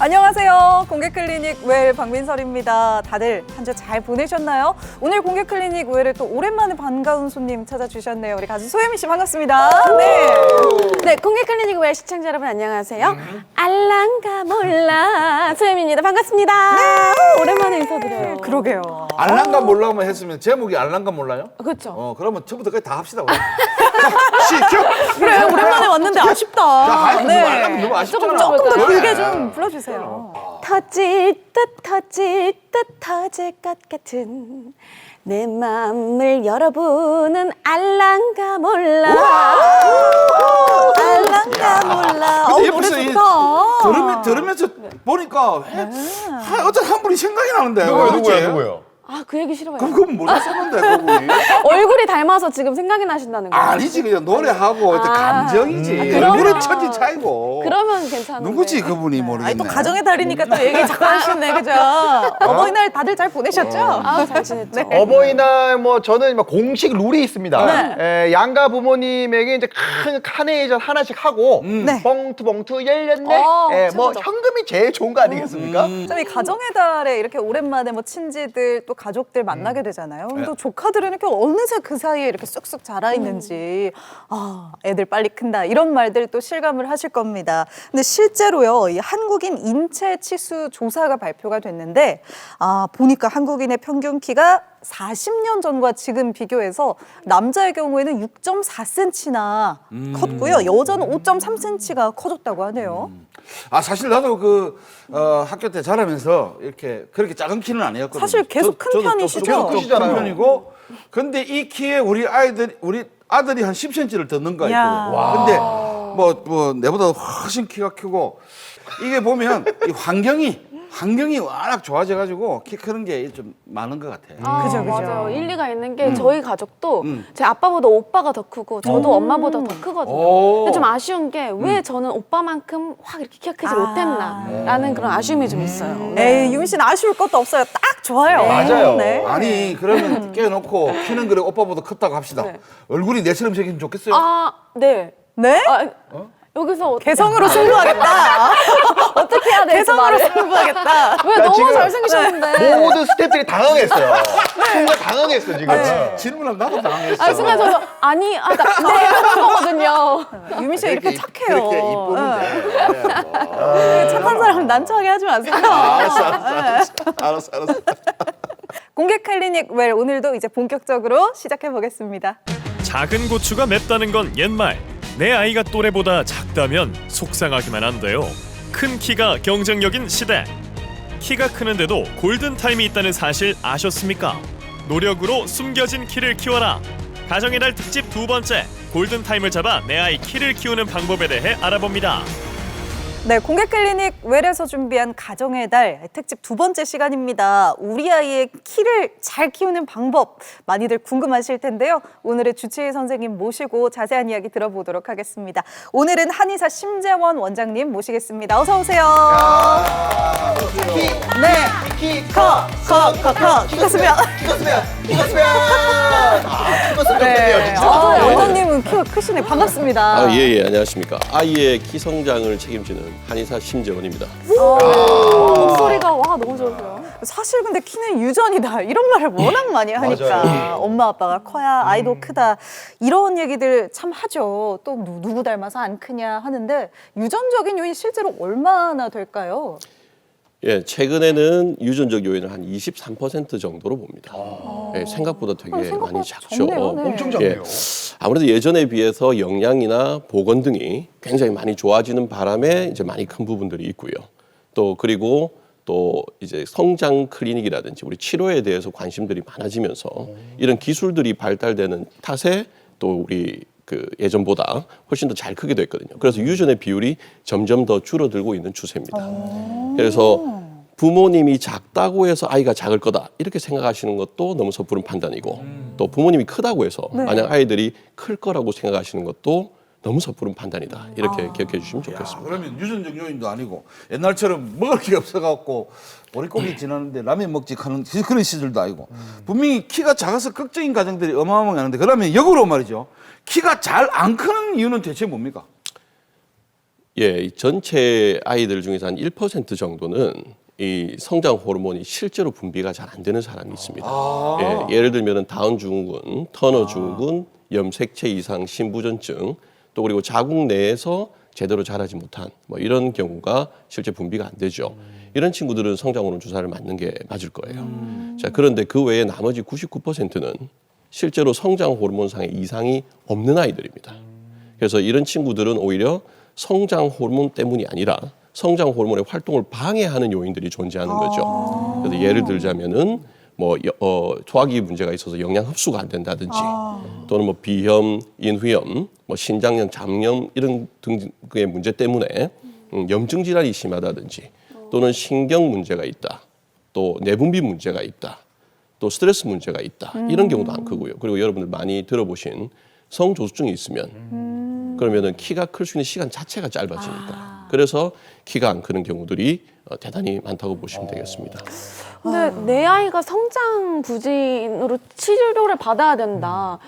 안녕하세요. 공개클리닉 웰 박민설입니다. 다들 한 주 잘 보내셨나요? 오늘 공개클리닉 웰에 또 오랜만에 반가운 손님 찾아주셨네요. 우리 가수 소혜미 씨 반갑습니다. 네, 공개클리닉 웰 시청자 여러분 안녕하세요. 알랑가 몰라 소혜미입니다. 반갑습니다. 오랜만에 인사드려요. 그러게요. 알랑가 몰라만 했으면 제목이 알랑가 몰라요? 그렇죠. 그러면 처음부터까지 다 합시다. 우리. 자, 시켜. 그래, 오랜만에 왔는데 아쉽다. 알랑가 너무 아쉽잖아. 조금 더 그래. 길게 좀 불러주세요. 터질 듯 터질 것 같은 내 마음을 여러분은 알랑가 몰라. 알랑가 몰라. 근데 노래 옆에서 좋다. 들으면서 보니까 어떤 한 분이 생각이 나는데. 누구예요? 아, 그 얘기 싫어요. 그건 몰랐었는데 그분이. 얼굴이 닮아서 지금 생각이 나신다는 거예요. 아니지 그냥 노래하고 어떤 감정이지. 그러면- 얼굴은 천지 차이고. 그러면 괜찮은데. 누구지 그분이 모르겠네. 아니, 또 가정의 달이니까 또 얘기 자꾸 하시네, 그죠? 어버이날 다들 잘 보내셨죠? 아, 잘 지냈죠. 어버이날 뭐 저는 공식 룰이 있습니다. 양가 부모님에게 이제 큰 카네이션 하나씩 하고 네. 봉투 열렸네. 뭐 최고죠. 현금이 제일 좋은 거 아니겠습니까? 이 가정의 달에 이렇게 오랜만에 뭐 친지들 또 가족들 만나게 되잖아요. 또 조카들은 이렇게 어느새 그 사이에 이렇게 쑥쑥 자라 있는지 애들 빨리 큰다 이런 말들 또 실감을 하실 겁니다. 근데 실제로요, 이 한국인 인체 치수 조사가 발표가 됐는데 보니까 한국인의 평균 키가 40년 전과 지금 비교해서 남자의 경우에는 6.4cm나 컸고요. 여자는 5.3cm가 커졌다고 하네요. 사실 나도 학교 때 자라면서 이렇게 그렇게 작은 키는 아니었거든요. 사실 계속 큰 편이시죠? 계속 큰 크시잖아요. 편이고, 근데 이 키에 우리 아들이 한 10cm를 더 는가 야. 있거든요. 근데 뭐 내보다 훨씬 키가 크고, 이게 보면 이 환경이 워낙 좋아져가지고 키 크는 게 좀 많은 것 같아요. 그죠. 맞아요. 일리가 있는 게 저희 가족도 제 아빠보다 오빠가 더 크고 저도 엄마보다 더 크거든요. 근데 좀 아쉬운 게 왜 저는 오빠만큼 확 이렇게 키가 크지 못했나라는 그런 아쉬움이 좀 있어요. 에이, 유민 씨는 아쉬울 것도 없어요. 딱 좋아요. 맞아요. 네. 아니 그러면 깨놓고 키는 그래 오빠보다 컸다고 합시다. 네. 얼굴이 내처럼 생기면 좋겠어요? 네. 네? 여기서 개성으로 승부하겠다. 어떻게 해야 될지 개성으로 말해. 승부하겠다. 왜 너무 지금 잘생기셨는데. 모든 스태프들이 당황했어요. 순간 당황했어 지금. 질문하면 나도 당황했어. 아, 순간 저도 네, 그런 거거든요. 유민 씨가 이렇게 착해요. 그렇게 이쁘는데. 착한 사람 난처하게 하지 마세요. 알았어. 공개 클리닉 웰 오늘도 이제 본격적으로 시작해 보겠습니다. 작은 고추가 맵다는 건 옛말. 내 아이가 또래보다 작다면 속상하기만 한데요. 큰 키가 경쟁력인 시대. 키가 크는데도 골든타임이 있다는 사실 아셨습니까? 노력으로 숨겨진 키를 키워라. 가정의 달 특집 2번째, 골든타임을 잡아 내 아이 키를 키우는 방법에 대해 알아봅니다. 네, 공개 클리닉 웰에서 준비한 가정의 달 특집 2번째 시간입니다. 우리 아이의 키를 잘 키우는 방법 많이들 궁금하실 텐데요. 오늘의 주치의 선생님 모시고 자세한 이야기 들어보도록 하겠습니다. 오늘은 한의사 심재원 원장님 모시겠습니다. 어서 오세요. 키 커. 키가 네. 원장님은 키가 크시네. 반갑습니다. 예, 안녕하십니까. 아이의 키 성장을 책임지는 한의사 심재원입니다. 목소리가 너무 좋으세요. 사실 근데 키는 유전이다 이런 말을 워낙 많이 하니까 맞아요. 엄마 아빠가 커야 아이도 크다 이런 얘기들 참 하죠. 또 누구 닮아서 안 크냐 하는데 유전적인 요인 실제로 얼마나 될까요? 예, 최근에는 유전적 요인을 한 23% 정도로 봅니다. 예, 생각보다 되게 생각보다 많이 작죠. 적네요, 네. 엄청 작네요. 아무래도 예전에 비해서 영양이나 보건 등이 굉장히 많이 좋아지는 바람에 이제 많이 큰 부분들이 있고요. 또 그리고 또 이제 성장 클리닉이라든지 우리 치료에 대해서 관심들이 많아지면서 이런 기술들이 발달되는 탓에 또 우리 예전보다 훨씬 더 잘 크게 됐거든요. 그래서 유전의 비율이 점점 더 줄어들고 있는 추세입니다. 그래서 부모님이 작다고 해서 아이가 작을 거다 이렇게 생각하시는 것도 너무 섣부른 판단이고 또 부모님이 크다고 해서 만약 아이들이 클 거라고 생각하시는 것도 너무 섣부른 판단이다 이렇게 기억해 주시면 좋겠습니다. 그러면 유전적 요인도 아니고 옛날처럼 먹을 게 없어갖고 머리꼬기 지나는데 라면 먹지 하는 그런 시절도 아니고 분명히 키가 작아서 걱정인 가정들이 어마어마하게 하는데 그러면 역으로 말이죠. 키가 잘 안 크는 이유는 대체 뭡니까? 예, 이 전체 아이들 중에서 한 1% 정도는 이 성장 호르몬이 실제로 분비가 잘 안 되는 사람이 있습니다. 예, 예를 들면 다운 증후군, 터너 증후군, 염색체 이상 신부전증, 또 그리고 자궁 내에서 제대로 자라지 못한 뭐 이런 경우가 실제 분비가 안 되죠. 이런 친구들은 성장 호르몬 주사를 맞는 게 맞을 거예요. 자, 그런데 그 외에 나머지 99%는 실제로 성장 호르몬상의 이상이 없는 아이들입니다. 그래서 이런 친구들은 오히려 성장 호르몬 때문이 아니라 성장 호르몬의 활동을 방해하는 요인들이 존재하는 거죠. 그래서 예를 들자면은 뭐 소화기 문제가 있어서 영양 흡수가 안 된다든지 또는 뭐 비염, 인후염, 뭐 신장염, 장염 이런 등의 문제 때문에 염증 질환이 심하다든지 또는 신경 문제가 있다. 또 내분비 문제가 있다. 또 스트레스 문제가 있다. 이런 경우도 안 크고요. 그리고 여러분들 많이 들어보신 성조숙증이 있으면 그러면은 키가 클 수 있는 시간 자체가 짧아지니까. 그래서 키가 안 크는 경우들이 대단히 많다고 보시면 되겠습니다. 근데 내 아이가 성장 부진으로 치료를 받아야 된다.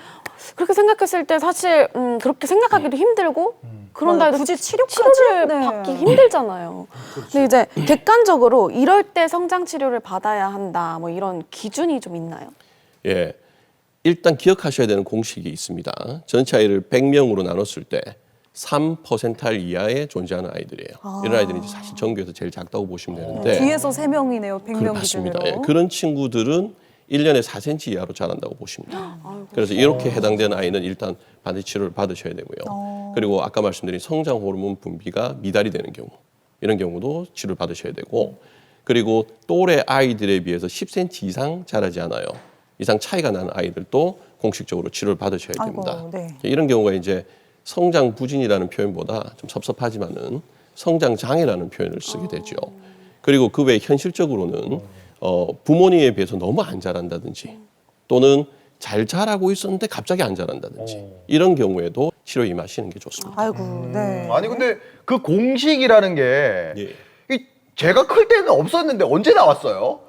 그렇게 생각했을 때 사실 그렇게 생각하기도 힘들고 그런다 해도 굳이 치료를 네. 받기 힘들잖아요. 근데 이제 객관적으로 이럴 때 성장 치료를 받아야 한다. 뭐 이런 기준이 좀 있나요? 예. 일단 기억하셔야 되는 공식이 있습니다. 전체 아이를 100명으로 나눴을 때 3%알 이하에 존재하는 아이들이에요. 이런 아이들이 이제 사실 전교에서 제일 작다고 보시면 되는데 뒤에서 3명이네요. 100명 맞습니다. 기준으로. 예, 그런 친구들은 1년에 4cm 이하로 자란다고 보시면 돼요. 그래서 이렇게 해당되는 아이는 일단 반드시 치료를 받으셔야 되고요. 그리고 아까 말씀드린 성장 호르몬 분비가 미달이 되는 경우 이런 경우도 치료를 받으셔야 되고 그리고 또래 아이들에 비해서 10cm 이상 자라지 않아요. 이상 차이가 나는 아이들도 공식적으로 치료를 받으셔야 됩니다. 아이고, 네. 이런 경우가 이제 성장 부진이라는 표현보다 좀 섭섭하지만은 성장 장애라는 표현을 쓰게 되죠. 그리고 그 외에 현실적으로는 부모님에 비해서 너무 안 자란다든지 또는 잘 자라고 있었는데 갑자기 안 자란다든지 이런 경우에도 치료 임하시는 게 좋습니다. 아이고, 네. 아니 근데 그 공식이라는 게 예. 제가 클 때는 없었는데 언제 나왔어요?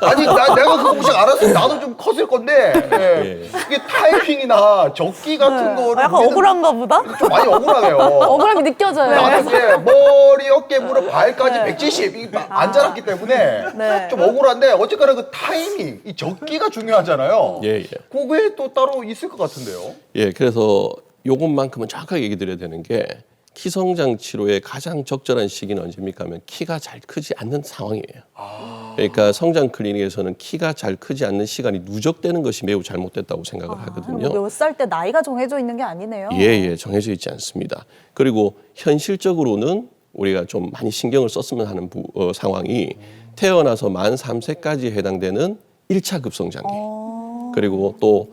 아니 내가 그 공식 알았으면 나도 좀 컸을 건데 예. 이게 타이밍이나 적기 같은 거를 약간 우리는 억울한가 보다? 좀 많이 억울하네요. 억울함이 느껴져요. 나는 이제 머리, 어깨, 무릎, 발까지 170 이게 안 자랐기 때문에 네. 좀 억울한데 어쨌거나 그 타이밍, 이 적기가 중요하잖아요. 예, 예. 그게 또 따로 있을 것 같은데요. 예, 그래서 요것만큼은 정확하게 얘기 드려야 되는 게 키성장 치료의 가장 적절한 시기는 언제입니까 하면 키가 잘 크지 않는 상황이에요. 그러니까 성장 클리닉에서는 키가 잘 크지 않는 시간이 누적되는 것이 매우 잘못됐다고 생각을 하거든요. 몇 살 때 나이가 정해져 있는 게 아니네요. 예, 정해져 있지 않습니다. 그리고 현실적으로는 우리가 좀 많이 신경을 썼으면 하는 상황이 태어나서 만 3세까지 해당되는 1차 급성장기. 그리고 또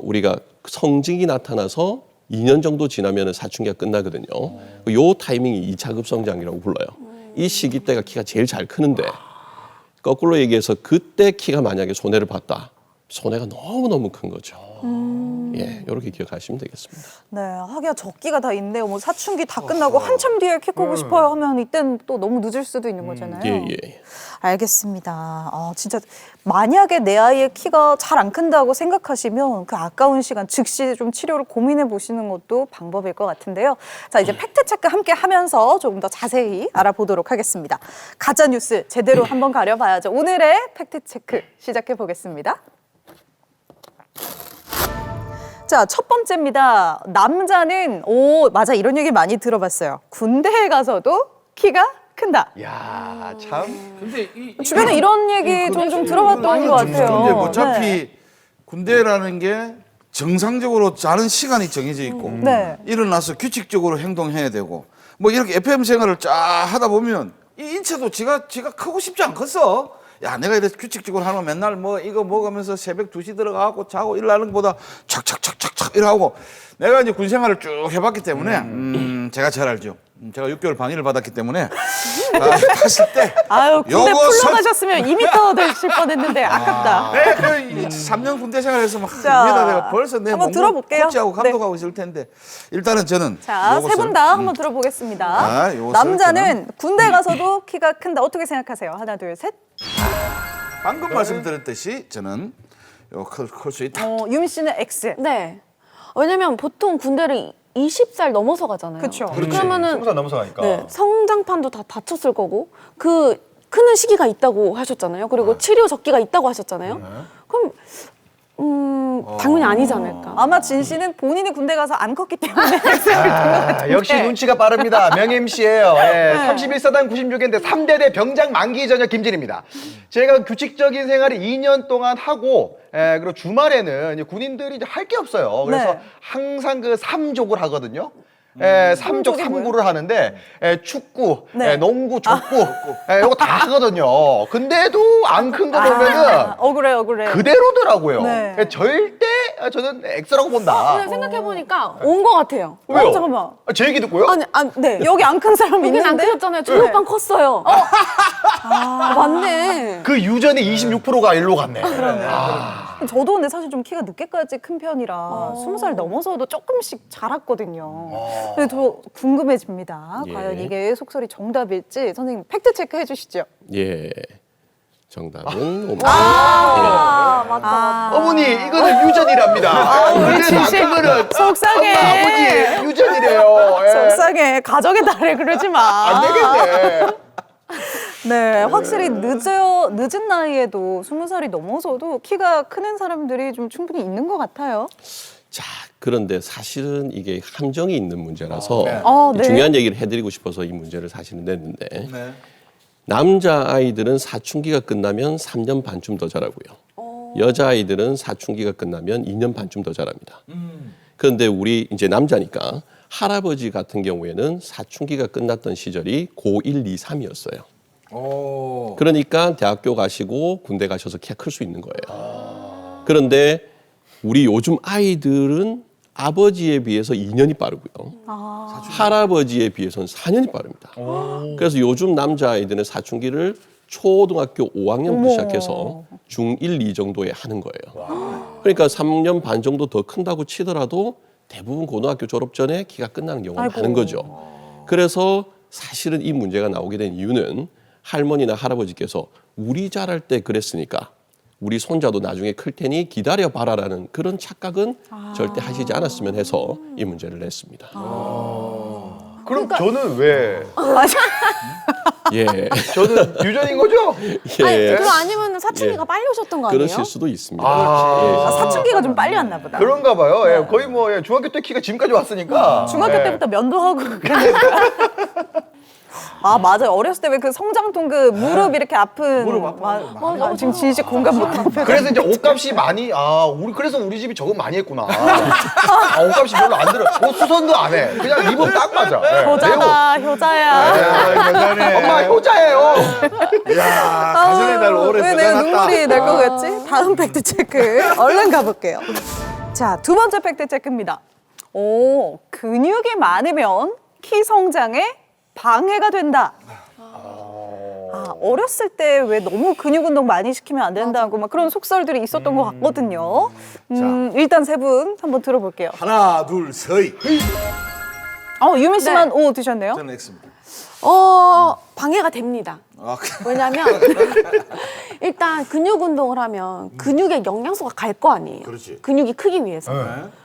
우리가 성징이 나타나서 2년 정도 지나면 사춘기가 끝나거든요. 요 타이밍이 2차 급성장이라고 불러요. 이 시기 때가 키가 제일 잘 크는데 거꾸로 얘기해서 그때 키가 만약에 손해를 봤다. 손해가 너무너무 큰 거죠. 예, 이렇게 기억하시면 되겠습니다. 네, 하기야 적기가 다 있네요. 뭐 사춘기 다 끝나고 한참 뒤에 키 크고 싶어요 하면 이때는 또 너무 늦을 수도 있는 거잖아요. 예. 알겠습니다. 진짜 만약에 내 아이의 키가 잘 안 큰다고 생각하시면 그 아까운 시간 즉시 좀 치료를 고민해 보시는 것도 방법일 것 같은데요. 자, 이제 팩트 체크 함께 하면서 조금 더 자세히 알아보도록 하겠습니다. 가짜 뉴스 제대로 한번 가려봐야죠. 오늘의 팩트 체크 시작해 보겠습니다. 자, 첫 번째입니다. 남자는 맞아, 이런 얘기 많이 들어봤어요. 군대에 가서도 키가 큰다. 이야, 참. 근데 주변에 이런 얘기 좀 들어봤던 것 같아요. 근데 어차피 네. 군대라는 게 정상적으로 자는 시간이 정해져 있고 네. 일어나서 규칙적으로 행동해야 되고 뭐 이렇게 FM 생활을 쫙 하다 보면 이 인체도 지가 크고 싶지 않겠어. 야, 내가 이렇게 규칙적으로 하면 맨날 뭐 이거 먹으면서 새벽 2시 들어가고 자고 일하는 것보다 착착착착착 이러고 내가 이제 군 생활을 쭉 해봤기 때문에 제가 잘 알죠. 제가 6개월 방위를 받았기 때문에 갔을 때 아유, 군대 요거 풀러 가셨으면 2m 되실 뻔했는데 아깝다. 네, 그 3년 군대 생활에서 막 자, 위에다 내가 벌써 내 한번 몸 들어볼게요. 코치하고 네. 감독하고 있을 텐데 일단은 저는 자, 세 분 다 한번 들어보겠습니다. 요것을 남자는 군대 가서도 키가 큰다. 어떻게 생각하세요? 하나, 둘, 셋. 방금 말씀드렸듯이 저는 클 수 있다. 유미 씨는 X. 네. 왜냐면 보통 군대를 20살 넘어서 가잖아요. 그쵸. 그러면은 20살 넘어서 가니까. 네, 성장판도 다 다쳤을 거고 그 크는 시기가 있다고 하셨잖아요. 그리고 치료 적기가 있다고 하셨잖아요. 그럼 당연히 아니지 않을까. 아마 진 씨는 본인이 군대 가서 안 컸기 때문에 엑셀을 둔것 같은데. 역시 눈치가 빠릅니다. 명 MC예요. 예, 31사단 96인데 3대대 병장 만기 전역 김진입니다. 제가 규칙적인 생활을 2년 동안 하고 그리고 주말에는 이제 군인들이 이제 할 게 없어요. 그래서 네. 항상 그 3족을 하거든요. 3족 삼족이 3구를 하는데 축구, 네. 농구, 족구 이거 다 하거든요. 근데도 안 큰 거 보면은 억울해. 그대로더라고요. 네. 절대 저는 X라고 본다. 근데 생각해보니까 온 것 같아요. 왜요? 잠깐만. 제 얘기 듣고요? 아니, 네. 여기 안 큰 사람 여긴 안 있는데? 크셨잖아요. 저희 오빠는 컸어요. 맞네. 그 유전의 26%가 일로 갔네. 저도 근데 사실 좀 키가 늦게까지 큰 편이라 20살 넘어서도 조금씩 자랐거든요. 근데 저 궁금해집니다. 예. 과연 이게 속설이 정답일지 선생님 팩트 체크 해주시죠. 예. 정답은 맞다. 어머니 이거는 유전이랍니다. 우리 진씨 속상해. 아버지 유전이래요. 예. 속상해. 가정의 달에 그러지 마. 안 되겠네. 네, 확실히 늦은 나이에도 20살이 넘어서도 키가 크는 사람들이 좀 충분히 있는 것 같아요. 자, 그런데 사실은 이게 함정이 있는 문제라서 네. 중요한 얘기를 해드리고 싶어서 이 문제를 사실은 냈는데 네. 남자 아이들은 사춘기가 끝나면 3년 반쯤 더 자라고요. 여자 아이들은 사춘기가 끝나면 2년 반쯤 더 자랍니다. 그런데 우리 이제 남자니까 할아버지 같은 경우에는 사춘기가 끝났던 시절이 고1, 2, 3이었어요. 그러니까 대학교 가시고 군대 가셔서 키가 클 수 있는 거예요. 그런데 우리 요즘 아이들은 아버지에 비해서 2년이 빠르고요. 할아버지에 비해서는 4년이 빠릅니다. 그래서 요즘 남자아이들은 사춘기를 초등학교 5학년부터 시작해서 중1, 2 정도에 하는 거예요. 그러니까 3년 반 정도 더 큰다고 치더라도 대부분 고등학교 졸업 전에 키가 끝나는 경우가 많은 거죠. 그래서 사실은 이 문제가 나오게 된 이유는 할머니나 할아버지께서 우리 자랄 때 그랬으니까 우리 손자도 나중에 클 테니 기다려봐라라는 그런 착각은 절대 하시지 않았으면 해서 이 문제를 냈습니다. 그럼 저는 왜? 예. 저는 유전인 거죠? 예. 그럼 아니면 사춘기가 빨리 오셨던 거 아니에요? 그러실 수도 있습니다. 사춘기가 좀 빨리 왔나 보다. 그런가 봐요. 예, 거의 뭐 중학교 때 키가 지금까지 왔으니까. 중학교 예. 때부터 면도하고 그러니까. 맞아요. 어렸을 때 왜 그 성장통 그 무릎 이렇게 아픈 맞아. 지금 진실 공감 못하고 그래서 이제 옷값이 많이 그래서 우리 집이 적응 많이 했구나. 옷값이 별로 안 들어. 옷 수선도 안 해. 그냥 입으면 딱 맞아. 예, 효자다 효자야. 대단해. 엄마 효자예요. 야, 가정의 달 오래 왜 내가 들어갔다. 눈물이 날 것 같지? 다음 팩트 체크 얼른 가볼게요. 자, 두 번째 팩트 체크입니다. 근육이 많으면 키 성장에 방해가 된다. 어렸을 때 왜 너무 근육 운동 많이 시키면 안 된다고 막 그런 속설들이 있었던 것 같거든요. 일단 세 분 한번 들어볼게요. 하나, 둘, 서이. 유민 씨만 O 드셨네요. 저는 X입니다. 방해가 됩니다. 그- 왜냐면 일단 근육 운동을 하면 근육에 영양소가 갈 거 아니에요. 그렇지. 근육이 크기 위해서.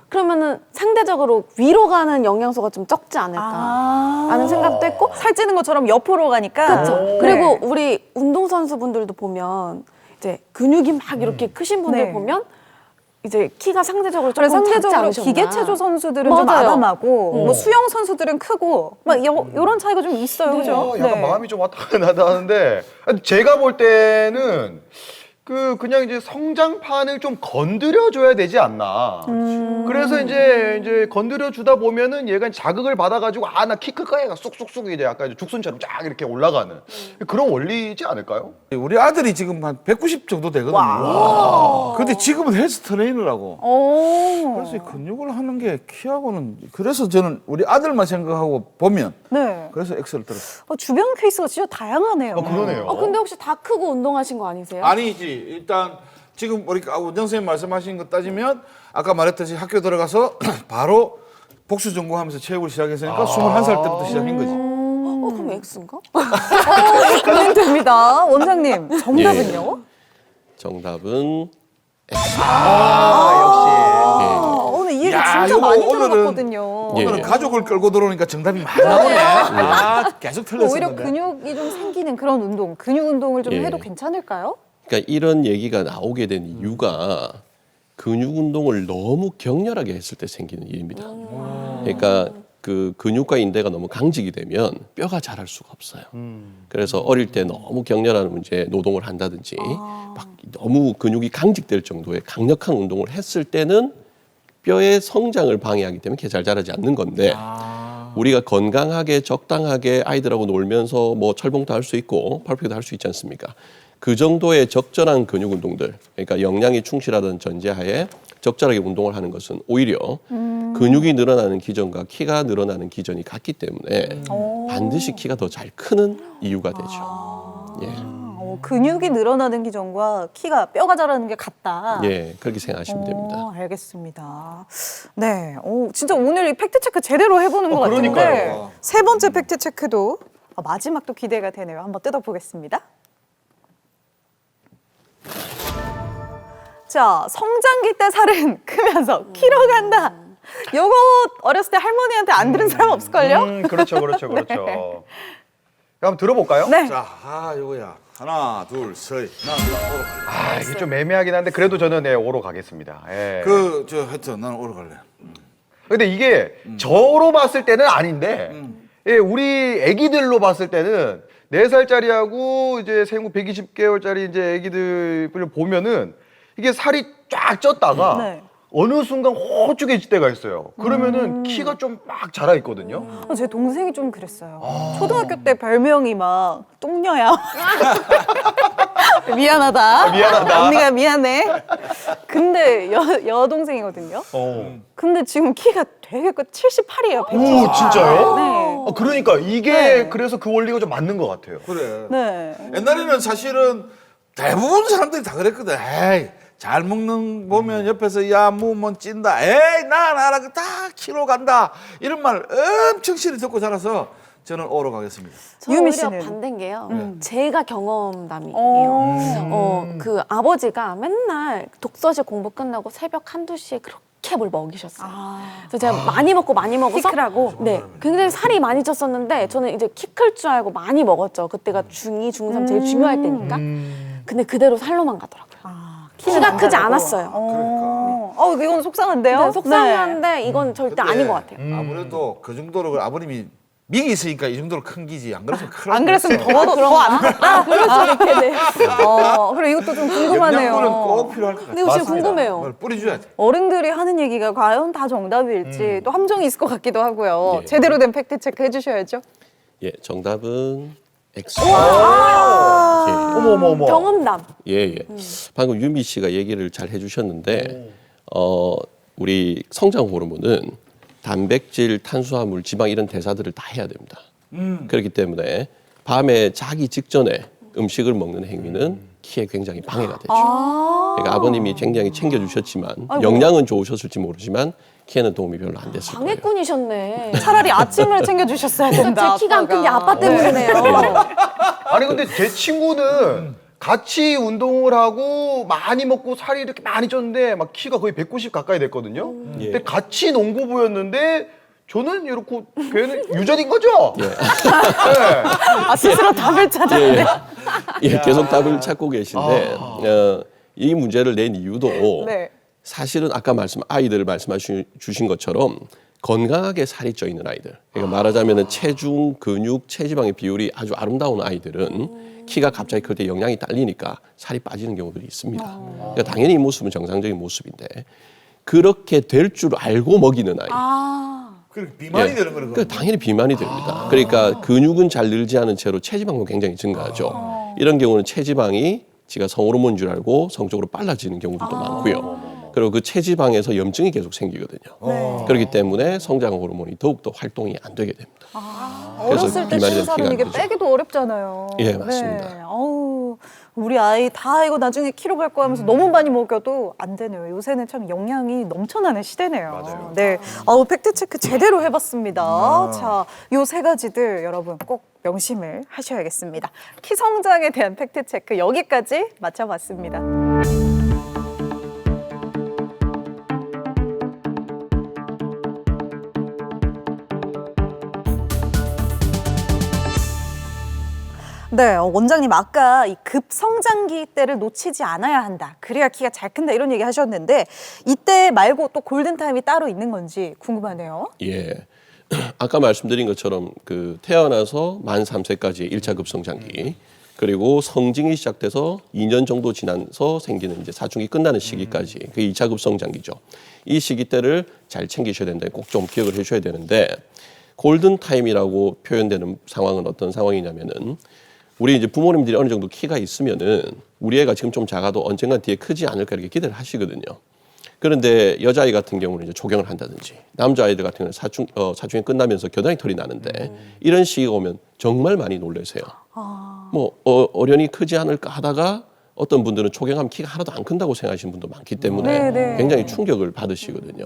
그러면은 상대적으로 위로 가는 영양소가 좀 적지 않을까 라는 생각도 했고 살찌는 것처럼 옆으로 가니까. 그렇죠. 그리고 우리 운동선수분들도 보면 이제 근육이 막 이렇게 크신 분들 네. 보면 이제 키가 상대적으로 그래 조금 작지 상대적으로 않으셨나. 기계체조 선수들은 좀 맞아요. 아담하고 뭐 수영 선수들은 크고 막 이런 차이가 좀 있어요, 그죠? 약간 마음이 좀 왔다 갔다 하는데 제가 볼 때는 그냥 이제 성장판을 좀 건드려줘야 되지 않나. 그래서 이제 건드려주다 보면은 얘가 자극을 받아가지고 나 키 클까 얘가 쑥쑥쑥 이제 약간 죽순처럼 쫙 이렇게 올라가는 그런 원리지 않을까요? 우리 아들이 지금 한 190 정도 되거든요. 근데 지금은 헬스 트레이너라고. 그래서 이 근육을 하는 게 키하고는 그래서 저는 우리 아들만 생각하고 보면 네. 그래서 X를 들었어요. 주변 케이스가 진짜 다양하네요. 그러네요. 근데 혹시 다 크고 운동하신 거 아니세요? 아니지. 일단 지금 우리 원장 선생님 말씀하신 거 따지면 아까 말했듯이 학교 들어가서 바로 복수 전공하면서 체육을 시작했으니까 21살 때부터 시작한 거지. 그럼 X인가? 고민됩니다. 원장님, 정답은요? 정답은 역시. 저는 이 얘기 야, 진짜 요거 많이 오늘은- 들어봤거든요. 예. 오늘은 가족을 끌고 들어오니까 정답이 많이 나오네. 아, 계속 오히려 틀렸었는데. 근육이 좀 생기는 그런 운동, 근육 운동을 좀 예. 해도 괜찮을까요? 그러니까 이런 얘기가 나오게 된 이유가 근육 운동을 너무 격렬하게 했을 때 생기는 일입니다. 그러니까 그 근육과 인대가 너무 강직이 되면 뼈가 자랄 수가 없어요. 그래서 어릴 때 너무 격렬한 문제 노동을 한다든지 막 너무 근육이 강직될 정도의 강력한 운동을 했을 때는 뼈의 성장을 방해하기 때문에 잘 자라지 않는 건데 우리가 건강하게 적당하게 아이들하고 놀면서 뭐 철봉도 할 수 있고 팔굽혀도 할 수 있지 않습니까? 그 정도의 적절한 근육 운동들, 그러니까 영양이 충실하다는 전제하에 적절하게 운동을 하는 것은 오히려 근육이 늘어나는 기전과 키가 늘어나는 기전이 같기 때문에 반드시 키가 더 잘 크는 이유가 되죠. 예. 근육이 늘어나는 기전과 키가 뼈가 자라는 게 같다. 예, 그렇게 생각하시면 됩니다. 알겠습니다. 네, 진짜 오늘 이 팩트 체크 제대로 해보는 것 같은데 그러니까요. 세 번째 팩트 체크도 마지막도 기대가 되네요. 한번 뜯어보겠습니다. 자, 성장기 때 살은 크면서 키로 간다. 요거 어렸을 때 할머니한테 안 들은 사람 없을걸요? 그렇죠, 그렇죠, 그렇죠. 한번 들어볼까요? 네. 자, 요거야. 하나, 둘, 셋. 난 오로 갈래. 아, 이게 좀 애매하긴 한데 그래도 저는 네, 오로 가겠습니다. 예. 하여튼 나는 오로 갈래. 근데 이게 저로 봤을 때는 아닌데 예, 우리 애기들로 봤을 때는 4살짜리하고 이제 생후 120개월짜리 이제 애기들을 보면은 이게 살이 쫙 쪘다가 네. 어느 순간 호쭉해질 때가 있어요. 그러면은 키가 좀 막 자라 있거든요. 제 동생이 좀 그랬어요. 초등학교 때 별명이 막 똥녀야. 미안하다. 미안하다. 언니가 미안해. 근데 여동생이거든요. 근데 지금 키가 되게 78이에요. 170. 오, 진짜요? 네. 그러니까 이게 네. 그래서 그 원리가 좀 맞는 것 같아요. 그래. 네. 옛날에는 사실은 대부분 사람들이 다 그랬거든. 에이, 잘 먹는 보면 옆에서 야 무면 찐다. 에이 나라 다 키로 간다. 이런 말 엄청 실히 듣고 자라서 저는 오로 가겠습니다. 저는 유미 오히려 씨는? 반대인 게요. 제가 경험담이에요. 어. 그 아버지가 맨날 독서실 공부 끝나고 새벽 한두 시에 그렇게 뭘 먹이셨어요. 그래서 제가 많이 먹고 많이 먹어서 키 크라고? 네, 굉장히 살이 많이 쪘었는데 저는 이제 키 클 줄 알고 많이 먹었죠. 그때가 중2, 중3 제일 중요할 때니까. 근데 그대로 살로만 가더라고요. 키가 크지 않았어요. 이건 속상한데요? 네, 속상한데 이건 절대 근데 아닌 것 같아요. 아무래도 그 정도로 아버님이 미기 있으니까 이 정도로 큰 기지. 안 그랬으면 큰일 안 났어. 그랬으면 더안 그래 이것도 좀 궁금하네요. 영양분은 꼭 필요할 것 같아요. 근데 혹시 궁금해요. 그걸 뿌려줘야 돼. 어른들이 하는 얘기가 과연 다 정답일지 또 함정이 있을 것 같기도 하고요. 예. 제대로 된 팩트 체크 해주셔야죠. 예, 정답은 X. 어머. 경험담. 예. 방금 유미 씨가 얘기를 잘 해주셨는데, 우리 성장 호르몬은 단백질, 탄수화물, 지방 이런 대사들을 다 해야 됩니다. 그렇기 때문에 밤에 자기 직전에 음식을 먹는 행위는 키에 굉장히 방해가 되죠. 그러니까 아버님이 굉장히 챙겨주셨지만 영양은 좋으셨을지 모르지만 키에는 도움이 별로 안 됐을 거예요. 방해꾼이셨네. 차라리 아침을 챙겨주셨어야 된다. 제 키가 안 큰 게 아빠가. 아빠 때문이네요. 아니 근데 제 친구는 같이 운동을 하고 많이 먹고 살이 이렇게 많이 쪘는데 막 키가 거의 190 가까이 됐거든요. 예. 근데 같이 농구부였는데 저는 이렇게 걔는 유전인 거죠? 네. 스스로 답을 찾았네. 예, 계속 답을 찾고 계신데 이 문제를 낸 이유도 네. 사실은 아까 아이들을 말씀하신 것처럼 건강하게 살이 쪄 있는 아이들. 그러니까 말하자면 체중, 근육, 체지방의 비율이 아주 아름다운 아이들은 키가 갑자기 클 때 영양이 딸리니까 살이 빠지는 경우들이 있습니다. 그러니까 당연히 이 모습은 정상적인 모습인데 그렇게 될 줄 알고 먹이는 아이. 그렇게 비만이 예. 되는 거는 그러니까 당연히 비만이 됩니다. 그러니까 근육은 잘 늘지 않은 채로 체지방은 굉장히 증가하죠. 이런 경우는 체지방이 지가 성호르몬인 줄 알고 성적으로 빨라지는 경우들도 많고요. 그리고 그 체지방에서 염증이 계속 생기거든요. 그렇기 때문에 성장 호르몬이 더욱더 활동이 안 되게 됩니다. 어렸을 때 비만이 쉬는 사람은 이게 되는 피가 빼기도 어렵잖아요. 예, 맞습니다. 네. 우리 아이 다 이거 나중에 키로 갈 거야 하면서 너무 많이 먹여도 안 되네요. 요새는 참 영양이 넘쳐나는 시대네요. 맞아요. 네. 팩트 체크 제대로 해봤습니다. 자, 요 세 가지들 여러분 꼭 명심을 하셔야겠습니다. 키 성장에 대한 팩트 체크 여기까지 마쳐봤습니다. 네, 원장님 아까 이 급성장기 때를 놓치지 않아야 한다. 그래야 키가 잘 큰다 이런 얘기 하셨는데 이때 말고 또 골든타임이 따로 있는 건지 궁금하네요. 예. 아까 말씀드린 것처럼 그 태어나서 만 3세까지 1차 급성장기 그리고 성징이 시작돼서 2년 정도 지나서 생기는 이제 사춘기 끝나는 시기까지 그게 2차 급성장기죠. 이 시기 때를 잘 챙기셔야 된다. 꼭 좀 기억을 해주셔야 되는데 골든타임이라고 표현되는 상황은 어떤 상황이냐면은 우리 이제 부모님들이 어느 정도 키가 있으면은 우리 애가 지금 좀 작아도 언젠가 뒤에 크지 않을까 이렇게 기대를 하시거든요. 그런데 여자아이 같은 경우는 이제 조경을 한다든지 남자아이들 같은 경우는 사춘기 끝나면서 겨드랑이 털이 나는데 이런 시기가 오면 정말 많이 놀라세요. 뭐 어련히 크지 않을까 하다가 어떤 분들은 초경하면 키가 하나도 안 큰다고 생각하시는 분도 많기 때문에 네네. 굉장히 충격을 받으시거든요.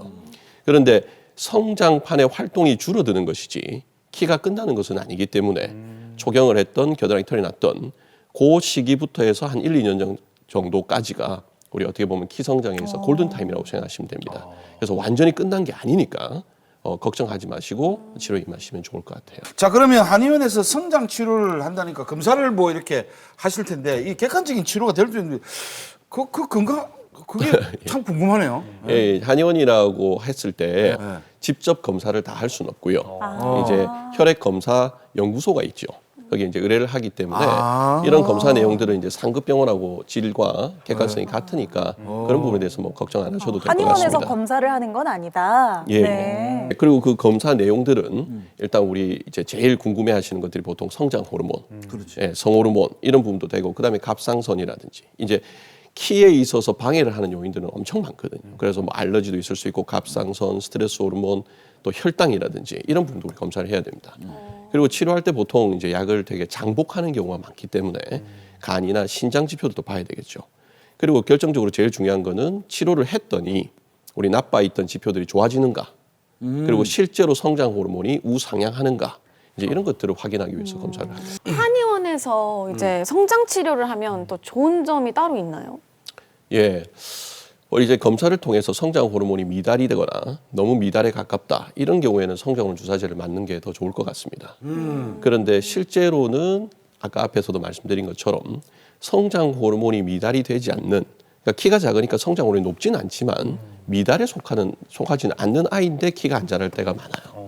그런데 성장판의 활동이 줄어드는 것이지 키가 끝나는 것은 아니기 때문에 초경을 했던 겨드랑이 털이 났던 그 시기부터 해서 한 1, 2년 정도까지가 우리 어떻게 보면 키 성장에서 골든타임이라고 생각하시면 됩니다. 그래서 완전히 끝난 게 아니니까 걱정하지 마시고 치료에 임하시면 좋을 것 같아요. 자, 그러면 한의원에서 성장 치료를 한다니까 검사를 뭐 이렇게 하실 텐데 이 객관적인 치료가 될 수 있는데 그 건강 그게 참 궁금하네요. 예, 한의원이라고 했을 때 직접 검사를 다 할 수는 없고요. 이제 혈액 검사 연구소가 있죠. 거기 이제 의뢰를 하기 때문에 이런 검사 내용들은 이제 상급 병원하고 질과 객관성이 같으니까 그런 부분에 대해서 뭐 걱정 안 하셔도 될 것 같습니다. 한의원에서 검사를 하는 건 아니다. 예. 네. 그리고 그 검사 내용들은 일단 우리 이제 제일 궁금해하시는 것들이 보통 성장 호르몬, 예, 성호르몬 이런 부분도 되고 그다음에 갑상선이라든지 이제 키에 있어서 방해를 하는 요인들은 엄청 많거든요. 그래서 뭐 알러지도 있을 수 있고 갑상선, 스트레스 호르몬, 또 혈당이라든지 이런 부분도 우리 검사를 해야 됩니다. 그리고 치료할 때 보통 이제 약을 되게 장복하는 경우가 많기 때문에 간이나 신장 지표도 봐야 되겠죠. 그리고 결정적으로 제일 중요한 거는 치료를 했더니 우리 나빠 있던 지표들이 좋아지는가, 그리고 실제로 성장 호르몬이 우상향하는가. 이제 이런 것들을 확인하기 위해서 검사를 합니다. 한의원에서 이제 성장 치료를 하면 또 좋은 점이 따로 있나요? 예. 이제 검사를 통해서 성장 호르몬이 미달이 되거나 너무 미달에 가깝다 이런 경우에는 성장 호르몬 주사제를 맞는 게 더 좋을 것 같습니다. 그런데 실제로는 아까 앞에서도 말씀드린 것처럼 성장 호르몬이 미달이 되지 않는, 그러니까 키가 작으니까 성장 호르몬이 높지는 않지만 미달에 속하지는 않는 아이인데 키가 안 자랄 때가 많아요.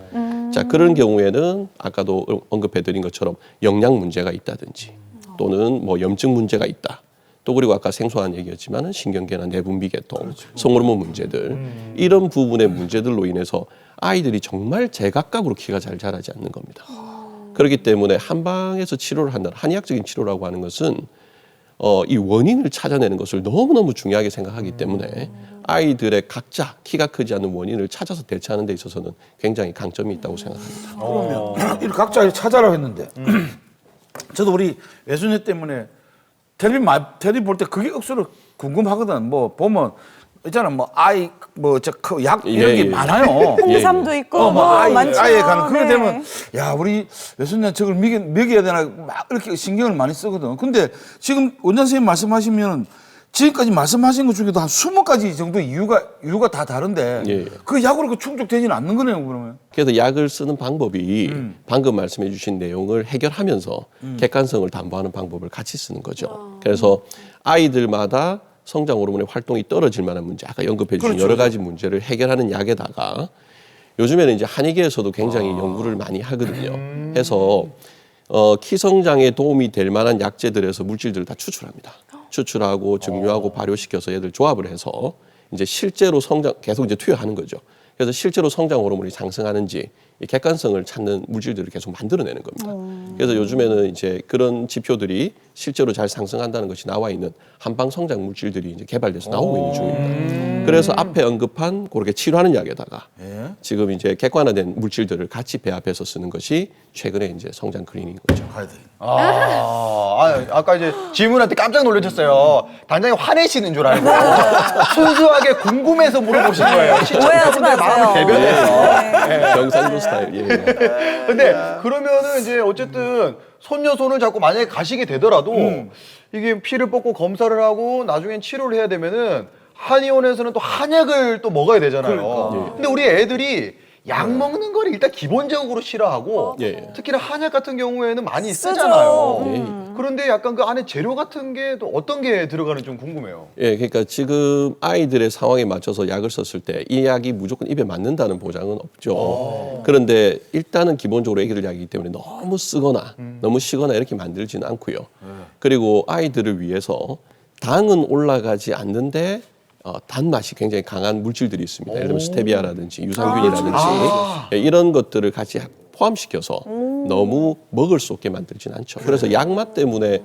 자, 그런 경우에는 아까도 언급해드린 것처럼 영양 문제가 있다든지 또는 뭐 염증 문제가 있다. 또 그리고 아까 생소한 얘기였지만은 신경계나 내분비 계통, 성호르몬 문제들 이런 부분의 문제들로 인해서 아이들이 정말 제각각으로 키가 잘 자라지 않는 겁니다. 그렇기 때문에 한방에서 치료를 한다는 한의학적인 치료라고 하는 것은 이 원인을 찾아내는 것을 너무너무 중요하게 생각하기 때문에 아이들의 각자 키가 크지 않는 원인을 찾아서 대처하는 데 있어서는 굉장히 강점이 있다고 생각합니다. 그러면 이 각자 찾아라 했는데 저도 우리 외손녀 때문에 텔레비 볼 때 그게 억수로 궁금하거든. 뭐 보면 있잖아, 뭐 아이 뭐 저 약 이런 게 많아요. 홍삼도 있고 뭐 아이에 많죠. 가는 그게 네. 되면 야 우리 외손녀 저걸 먹여야 되나 막 이렇게 신경을 많이 쓰거든. 근데 지금 원장 선생님 말씀하시면 지금까지 말씀하신 것 중에도 한 20가지 정도 이유가 다 다른데 예. 그 약으로 그 충족되지는 않는 거네요, 그러면. 그래서 약을 쓰는 방법이 방금 말씀해 주신 내용을 해결하면서 객관성을 담보하는 방법을 같이 쓰는 거죠. 그래서 아이들마다 성장 호르몬의 활동이 떨어질 만한 문제, 아까 언급해 주신 그렇죠. 여러 가지 문제를 해결하는 약에다가 요즘에는 이제 한의계에서도 굉장히 연구를 많이 하거든요. 해서 키 성장에 도움이 될 만한 약재들에서 물질들을 다 추출합니다. 추출하고 증류하고 발효시켜서 얘들 조합을 해서 이제 실제로 계속 이제 투여하는 거죠. 그래서 실제로 성장 호르몬이 상승하는지 이 객관성을 찾는 물질들을 계속 만들어내는 겁니다. 그래서 요즘에는 이제 그런 지표들이 실제로 잘 상승한다는 것이 나와 있는 한방 성장 물질들이 이제 개발돼서 나오고 있는 중입니다. 그래서 앞에 언급한 그렇게 치료하는 약에다가 지금 이제 객관화된 물질들을 같이 배합해서 쓰는 것이 최근에 이제 성장 클리닉인 거죠. 아까 이제 질문할 때 깜짝 놀라셨어요. 단장님 화내시는 줄 알고 순수하게 궁금해서 물어보신 거예요. 오해하지 시청자분들의 마세요. 마음을 대변해서. 경상도 스타일. 예. 근데 그러면은 이제 어쨌든 손녀 손을 잡고 만약에 가시게 되더라도 이게 피를 뽑고 검사를 하고 나중엔 치료를 해야 되면은 한의원에서는 또 한약을 또 먹어야 되잖아요. 근데 우리 애들이 약 먹는 걸 일단 기본적으로 싫어하고 예. 특히나 한약 같은 경우에는 많이 쓰죠. 쓰잖아요. 예. 그런데 약간 그 안에 재료 같은 게 또 어떤 게 들어가는지 좀 궁금해요. 예, 그러니까 지금 아이들의 상황에 맞춰서 약을 썼을 때 이 약이 무조건 입에 맞는다는 보장은 없죠. 그런데 일단은 기본적으로 애기들 약이기 때문에 너무 쓰거나 너무 시거나 이렇게 만들지는 않고요. 그리고 아이들을 위해서 당은 올라가지 않는데 단맛이 굉장히 강한 물질들이 있습니다. 예를 들면 스테비아라든지 유산균이라든지 예, 이런 것들을 같이 포함시켜서 너무 먹을 수 없게 만들진 않죠. 그래서 약맛 때문에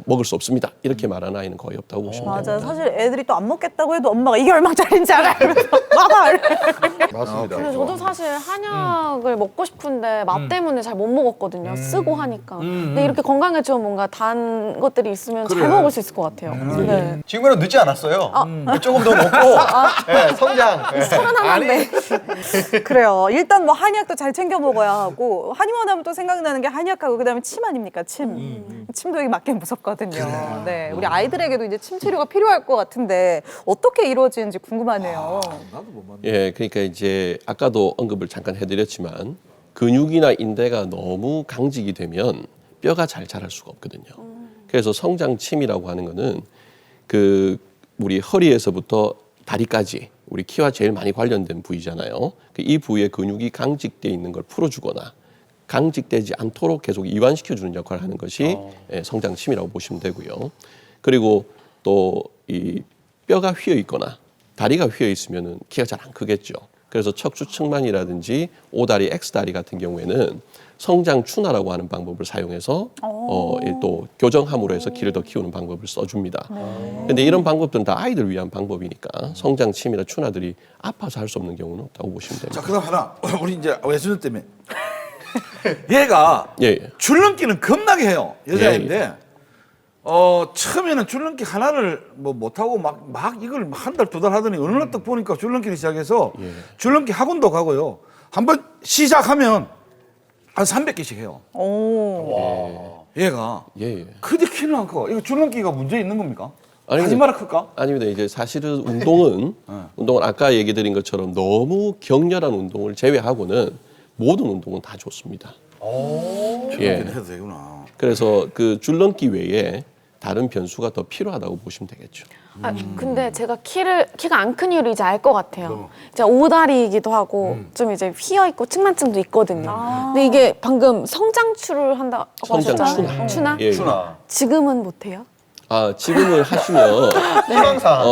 먹을 수 없습니다. 이렇게 말하는 아이는 거의 없다고 보시면 됩니다. 맞아. 사실 애들이 또 안 먹겠다고 해도 엄마가 이게 얼마짜리인지 알아? 이러면서 먹어. 맞습니다. 근데 저도 사실 한약을 먹고 싶은데 맛 때문에 잘 못 먹었거든요. 쓰고 하니까. 근데 이렇게 건강에 좋은 뭔가 단 것들이 있으면 잘 먹을 수 있을 것 같아요. 네. 지금은 늦지 않았어요. 조금 더 먹고 예, 성장. 예. 살아남았네. 그래요. 일단 뭐 한약도 잘 챙겨 먹어야 하고 한의원 하면 또 생각나는 게 한약하고 그다음에 침 아닙니까? 침. 침도 여기 맞긴 무섭거든요. 네, 우리 아이들에게도 이제 침 치료가 필요할 것 같은데 어떻게 이루어지는지 궁금하네요. 예, 그러니까 이제 아까도 언급을 잠깐 해드렸지만 근육이나 인대가 너무 강직이 되면 뼈가 잘 자랄 수가 없거든요. 그래서 성장침이라고 하는 거는 그 우리 허리에서부터 다리까지 우리 키와 제일 많이 관련된 부위잖아요. 이 부위에 근육이 강직돼 있는 걸 풀어주거나 강직되지 않도록 계속 이완시켜주는 역할을 하는 것이 예, 성장침이라고 보시면 되고요. 그리고 또 이 뼈가 휘어 있거나 다리가 휘어 있으면은 키가 잘 안 크겠죠. 그래서 척추 측만이라든지 오다리, X다리 같은 경우에는 성장 추나라고 하는 방법을 사용해서 또 교정함으로 해서 키를 더 키우는 방법을 써줍니다. 근데 이런 방법들은 다 아이들 위한 방법이니까 성장 침이나 추나들이 아파서 할 수 없는 경우는 없다고 보시면 됩니다. 자, 그다음 하나 우리 이제 외손녀 때문에 얘가 예, 예. 줄넘기는 겁나게 해요. 여자인데 처음에는 줄넘기 하나를 뭐 못하고 막 이걸 한 달, 두 달 하더니 어느 날 딱 보니까 줄넘기를 시작해서 줄넘기 학원도 가고요. 한번 시작하면 한 300개씩 해요. 얘가. 예, 예. 근데 키는 안 커. 이거 줄넘기가 문제 있는 겁니까? 아니, 하지 마라 클까? 아닙니다. 이제 사실은 운동은 아까 얘기 드린 것처럼 너무 격렬한 운동을 제외하고는 모든 운동은 다 좋습니다. 예. 해도 되구나. 그래서 그 줄넘기 외에 다른 변수가 더 필요하다고 보시면 되겠죠. 아, 근데 제가 키가 안 큰 이유를 이제 알 것 같아요. 제가 오다리이기도 하고 좀 이제 휘어 있고 측만증도 있거든요. 근데 이게 방금 성장추를 한다고 하셨잖아요. 성장 추나? 예, 예. 추나. 지금은 못해요? 지금을 하시면 희망상.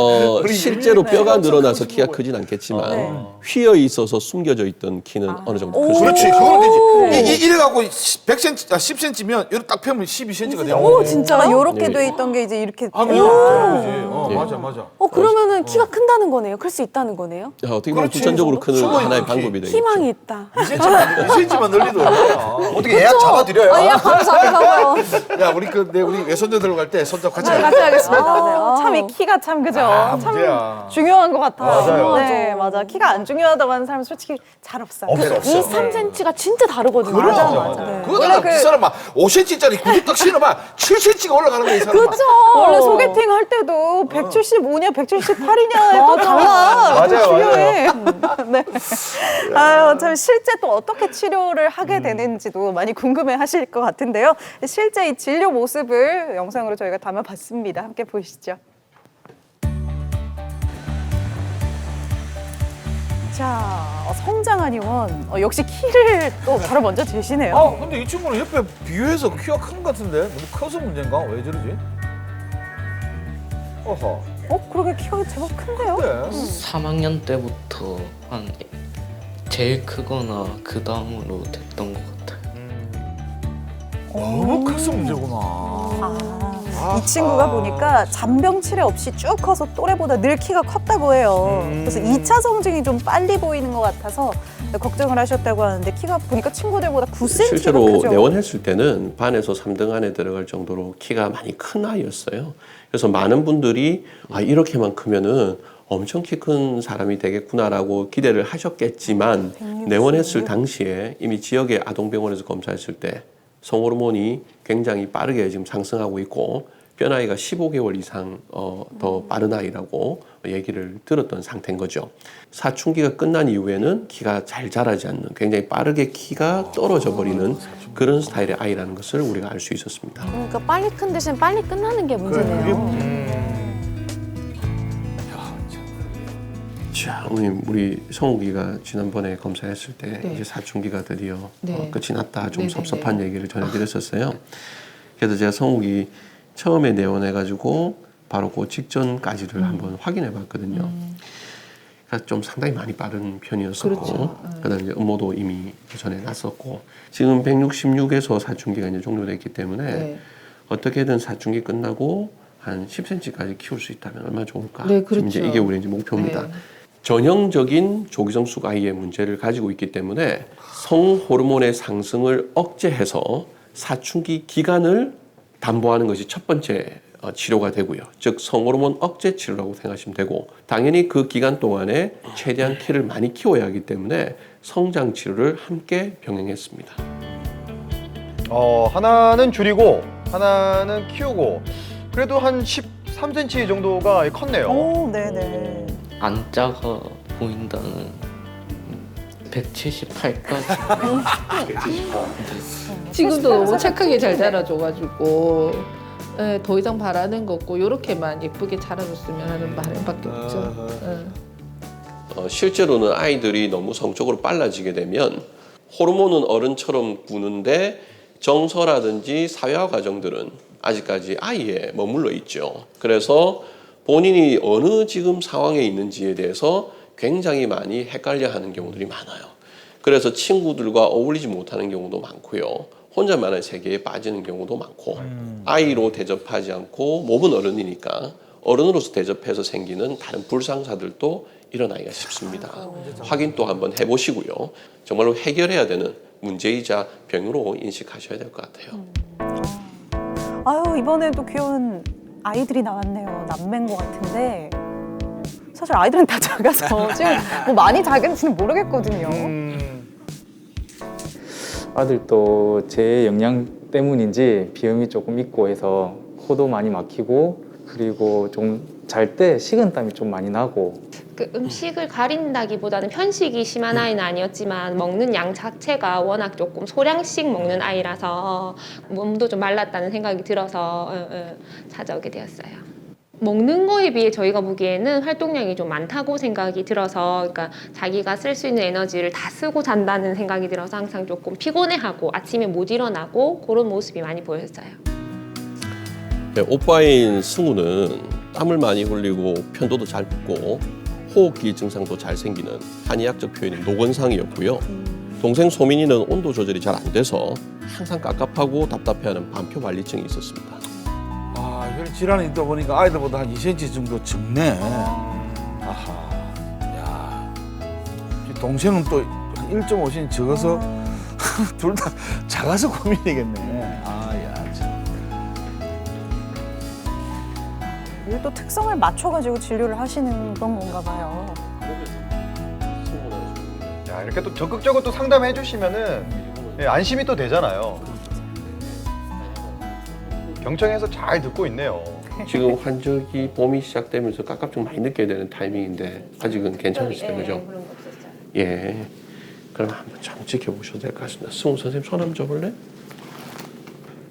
실제로 뼈가 늘어나서 키가 크진 않겠지만 휘어 있어서 숨겨져 있던 키는 어느 정도 클 수 있죠. 그렇지. 그건 되지. 이래갖고 100cm, 10cm면 이렇게 딱 펴면 12cm가 돼요. 오, 진짜요? 요렇게 예. 돼 있던 게 이제 이렇게 아, 돼요. 그렇지. 맞아, 맞아. 그러면은 키가 큰다는 거네요? 클 수 있다는 거네요? 어떻게 보면 그렇지. 구천적으로 크는 숨어있는 하나의 키. 방법이 되겠죠. 희망이 있다. 2cm만 늘리도 얼마야. 어떻게 예약 잡아드려요? 아, 예, 감사해요. 야, 우리 외손녀들 갈 때 손잡고 같이 같이 하겠습니다. 참 이 키가 참 그죠? 참 문제야. 중요한 것 같아요. 맞아요. 네, 맞아. 키가 안 중요하다고 하는 사람은 솔직히 잘 없어요. 없어요. 2, 3cm가 진짜 다르거든요. 그럼. 그거 원래 이 사람 막 5cm짜리 구두 딱 신어봐 7cm가 올라가는 거야, 이 사람. 그렇죠. 원래 소개팅 할 때도 175냐 178이냐에 또 달라. 맞아요, 또 중요해. 네. 아유, 참 실제 또 어떻게 치료를 하게 되는지도 많이 궁금해 하실 것 같은데요. 실제 이 진료 모습을 영상으로 저희가 담아봤습니다. 함께 보시죠. 자, 성장한의원. 역시 키를 또 바로 먼저 재시네요. 근데 이 친구는 옆에 비교해서 키가 큰 것 같은데? 너무 커서 문제인가? 왜 저러지? 어허. 그러게 키가 제법 큰데요? 그래. 3학년 때부터 한 제일 크거나 그 다음으로 됐던 것 같아요. 너무 커서 문제구나. 이 친구가 보니까 잔병 치레 없이 쭉 커서 또래보다 늘 키가 컸다고 해요. 그래서 2차 성징이 좀 빨리 보이는 것 같아서 걱정을 하셨다고 하는데 키가 보니까 친구들보다 9cm가 실제로 크죠. 내원했을 때는 반에서 3등 안에 들어갈 정도로 키가 많이 큰 아이였어요. 그래서 많은 분들이 이렇게만 크면은 엄청 키 큰 사람이 되겠구나라고 기대를 하셨겠지만 내원했을 당시에 이미 지역의 아동병원에서 검사했을 때 성호르몬이 굉장히 빠르게 지금 상승하고 있고 변아이가 15개월 이상 더 빠른 아이라고 얘기를 들었던 상태인 거죠. 사춘기가 끝난 이후에는 키가 잘 자라지 않는 굉장히 빠르게 키가 떨어져 버리는 그런 스타일의 아이라는 것을 우리가 알 수 있었습니다. 그러니까 빨리 큰 대신 빨리 끝나는 게 문제네요. 자, 어머님, 우리 성욱이가 지난번에 검사했을 때 네. 이제 사춘기가 드디어 네. 끝이 났다. 좀 네네네. 섭섭한 얘기를 전해드렸었어요. 그래서 제가 성욱이 처음에 내원해가지고 바로 그 직전까지를 한번 확인해봤거든요. 그러니까 좀 상당히 많이 빠른 편이었었고, 그렇죠. 그다음에 이제 음모도 이미 전에 났었고, 지금 166에서 사춘기가 이제 종료됐기 때문에 네. 어떻게든 사춘기 끝나고 한 10cm까지 키울 수 있다면 얼마나 좋을까. 네, 지금 그렇죠. 이제 이게 우리 이제 목표입니다. 네. 전형적인 조기성숙 아이의 문제를 가지고 있기 때문에 성호르몬의 상승을 억제해서 사춘기 기간을 담보하는 것이 첫 번째 치료가 되고요. 즉 성호르몬 억제 치료라고 생각하시면 되고, 당연히 그 기간 동안에 최대한 키를 많이 키워야 하기 때문에 성장 치료를 함께 병행했습니다. 하나는 줄이고 하나는 키우고 그래도 한 13cm 정도가 컸네요. 오, 네네. 안 작아 보인다는 178까지. 지금도 너무 착하게 잘 자라줘가지고 더 이상 바라는 거 없고 이렇게만 예쁘게 자라줬으면 하는 바람밖에 없죠. 실제로는 아이들이 너무 성적으로 빨라지게 되면 호르몬은 어른처럼 구는데 정서라든지 사회화 과정들은 아직까지 아이에 머물러 있죠. 그래서 본인이 어느 지금 상황에 있는지에 대해서 굉장히 많이 헷갈려하는 경우들이 많아요. 그래서 친구들과 어울리지 못하는 경우도 많고요. 혼자만의 세계에 빠지는 경우도 많고, 아이로 대접하지 않고 몸은 어른이니까 어른으로서 대접해서 생기는 다른 불상사들도 일어나기가 쉽습니다. 확인 또 한번 해보시고요. 정말로 해결해야 되는 문제이자 병으로 인식하셔야 될 것 같아요. 아유, 이번에도 귀여운 아이들이 나왔네요. 남매인 것 같은데. 사실 아이들은 다 작아서 지금 뭐 많이 작은지는 모르겠거든요. 아들도 제 영양 때문인지 비염이 조금 있고 해서 코도 많이 막히고, 그리고 좀 잘 때 식은땀이 좀 많이 나고. 그 음식을 가린다기보다는 편식이 심한 아이는 아니었지만 먹는 양 자체가 워낙 조금 소량씩 먹는 아이라서 몸도 좀 말랐다는 생각이 들어서 찾아오게 되었어요. 먹는 거에 비해 저희가 보기에는 활동량이 좀 많다고 생각이 들어서, 그러니까 자기가 쓸 수 있는 에너지를 다 쓰고 잔다는 생각이 들어서 항상 조금 피곤해하고 아침에 못 일어나고 그런 모습이 많이 보였어요. 네, 오빠인 승우는 땀을 많이 흘리고 편도도 잘 붙고 호흡기 증상도 잘 생기는 한의학적 표현인 노건상이었고요. 동생 소민이는 온도 조절이 잘 안 돼서 항상 깝깝하고 답답해하는 반표관리증이 있었습니다. 아, 혈 질환이 있다 보니까 아이들보다 한 2cm 정도 적네. 아하. 야. 동생은 또 1.5cm 적어서 둘 다 작아서 고민이겠네. 아, 야, 참. 이게 또 특성을 맞춰가지고 진료를 하시는 그런 건가 봐요. 야, 이렇게 또 적극적으로 또 상담해 주시면은 안심이 또 되잖아요. 경청해서 잘 듣고 있네요. 지금 환절기 봄이 시작되면서 깝깝증 많이 느껴야 되는 타이밍인데 아직은 괜찮으시죠, 그죠? 그런 거 없었어요. 예. 그럼 한번 참 지켜보셔도 될 것 같습니다. 승우 선생님 손 한번 줘볼래?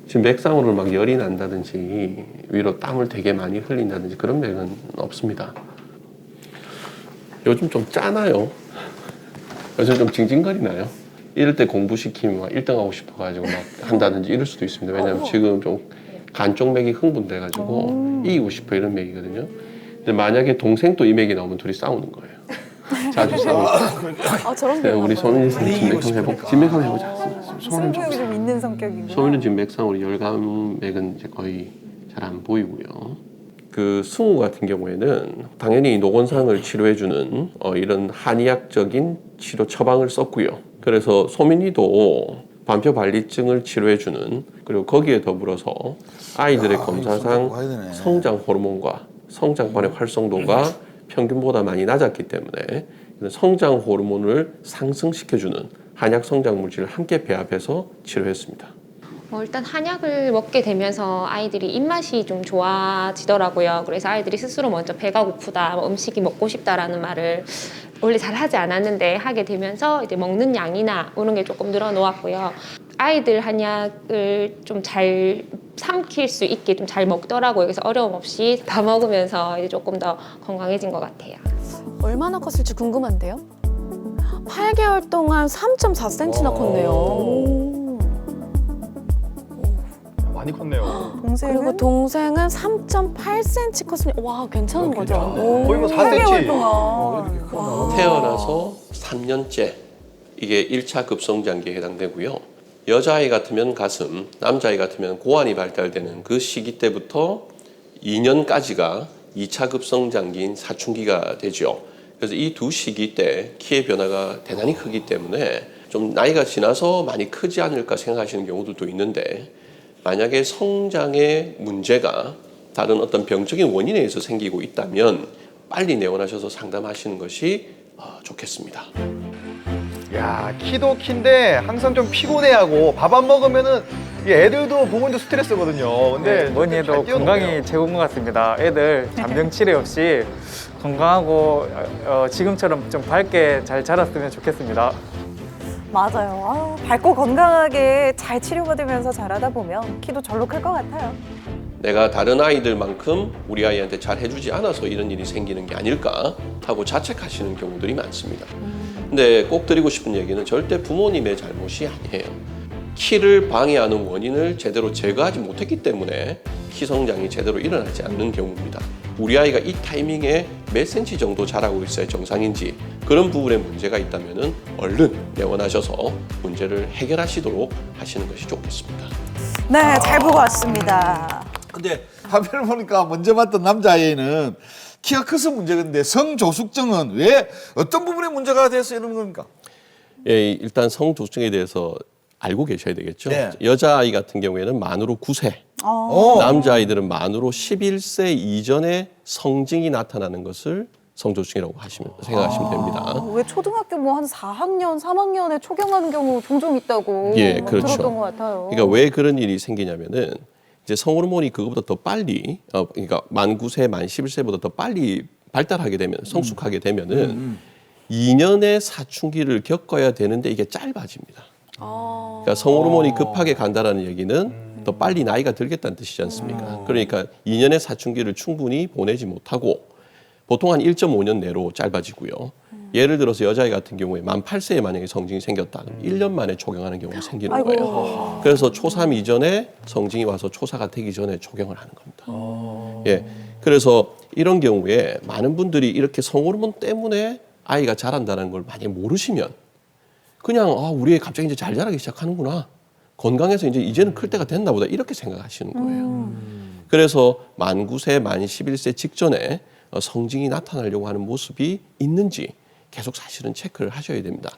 지금 맥상으로 막 열이 난다든지 위로 땀을 되게 많이 흘린다든지 그런 맥은 없습니다. 요즘 좀 짜나요? 요즘 좀 징징거리나요? 이럴 때 공부시키면 막 1등 하고 싶어가지고 막 한다든지 이럴 수도 있습니다. 왜냐면 지금 좀 간 쪽 맥이 흥분돼가지고 이기고 싶어 이런 맥이거든요. 근데 만약에 동생 또 이 맥이 나오면 둘이 싸우는 거예요. 자주 싸우고. 저런 네, 우리 소민이 선생님 진맥 한번 해보자. 승부욕이 좀 있는 성격이구나. 소민은 지금 맥상으로 열감맥은 이제 거의 잘 안 보이고요. 그 승우 같은 경우에는 당연히 노곤상을 치료해주는 이런 한의학적인 치료 처방을 썼고요. 그래서 소민이도 반표발리증을 치료해주는, 그리고 거기에 더불어서 아이들의 검사상 성장 호르몬과 성장판의 활성도가 평균보다 많이 낮았기 때문에 성장 호르몬을 상승시켜주는 한약 성장 물질을 함께 배합해서 치료했습니다. 일단 한약을 먹게 되면서 아이들이 입맛이 좀 좋아지더라고요. 그래서 아이들이 스스로 먼저 배가 고프다, 뭐 음식이 먹고 싶다라는 말을 원래 잘 하지 않았는데 하게 되면서 이제 먹는 양이나 이런 게 조금 늘어놓았고요. 아이들 한약을 좀 잘 삼킬 수 있게 좀 잘 먹더라고요. 그래서 어려움 없이 다 먹으면서 이제 조금 더 건강해진 것 같아요. 얼마나 컸을지 궁금한데요? 8개월 동안 3.4cm나 컸네요. 많이 컸네요. 동생은 그리고 동생은 3.8cm 컸으니 와 괜찮은 거죠? 거의 뭐 8개월 4cm. 동안. 태어나서 3년째 이게 1차 급성장기에 해당되고요. 여자아이 같으면 가슴, 남자아이 같으면 고환이 발달되는 그 시기 때부터 2년까지가 2차 급성장기인 사춘기가 되죠. 그래서 이 두 시기 때 키의 변화가 대단히 크기 때문에 좀 나이가 지나서 많이 크지 않을까 생각하시는 경우들도 있는데, 만약에 성장의 문제가 다른 어떤 병적인 원인에 의해서 생기고 있다면 빨리 내원하셔서 상담하시는 것이 좋겠습니다. 야, 키도 키인데 항상 좀 피곤해하고 밥 안 먹으면은 이 애들도 부모님도 스트레스거든요. 근데 뭐니 해도 잘 뛰어노네요. 건강이 최고인 것 같습니다. 애들 잔병치레 없이 건강하고 지금처럼 좀 밝게 잘 자랐으면 좋겠습니다. 맞아요. 밝고 건강하게 잘 치료받으면서 자라다 보면 키도 절로 클 것 같아요. 내가 다른 아이들만큼 우리 아이한테 잘 해주지 않아서 이런 일이 생기는 게 아닐까 하고 자책하시는 경우들이 많습니다. 근데 꼭 드리고 싶은 얘기는 절대 부모님의 잘못이 아니에요. 키를 방해하는 원인을 제대로 제거하지 못했기 때문에 키 성장이 제대로 일어나지 않는 경우입니다. 우리 아이가 이 타이밍에 몇 cm 정도 자라고 있어야 정상인지, 그런 부분에 문제가 있다면 얼른 내원하셔서 문제를 해결하시도록 하시는 것이 좋겠습니다. 네, 잘 보고 왔습니다. 근데 화면을 보니까 먼저 봤던 남자아이는 키가 커서 문제인데 성조숙증은 왜 어떤 부분에 문제가 돼서 이러는 겁니까? 예, 일단 성조증에 대해서 알고 계셔야 되겠죠. 네. 여자아이 같은 경우에는 만으로 9세, 남자아이들은 만으로 11세 이전에 성징이 나타나는 것을 성조증이라고 생각하시면 됩니다. 왜 초등학교 뭐 한 4학년, 3학년에 초경하는 경우 종종 있다고 예, 그렇죠. 들었던 것 같아요. 그러니까 왜 그런 일이 생기냐면은 이제 성호르몬이 그것보다 더 빨리, 그러니까 만 9세, 만 11세보다 더 빨리 발달하게 되면, 성숙하게 되면은 2년의 사춘기를 겪어야 되는데 이게 짧아집니다. 그러니까 성호르몬이 급하게 간다라는 얘기는 더 빨리 나이가 들겠다는 뜻이지 않습니까? 그러니까 2년의 사춘기를 충분히 보내지 못하고 보통 한 1.5년 내로 짧아지고요. 예를 들어서 여자아이 같은 경우에 만 8세에 만약에 성징이 생겼다, 1년 만에 초경하는 경우가 생기는 거예요. 그래서 초3 이전에 성징이 와서 초사가 되기 전에 초경을 하는 겁니다. 예, 그래서 이런 경우에 많은 분들이 이렇게 성호르몬 때문에 아이가 자란다는 걸 많이 모르시면 그냥 우리 애 갑자기 이제 잘 자라기 시작하는구나, 건강해서 이제는 클 때가 됐나 보다, 이렇게 생각하시는 거예요. 그래서 만 9세, 만 11세 직전에 성징이 나타나려고 하는 모습이 있는지 계속 사실은 체크를 하셔야 됩니다.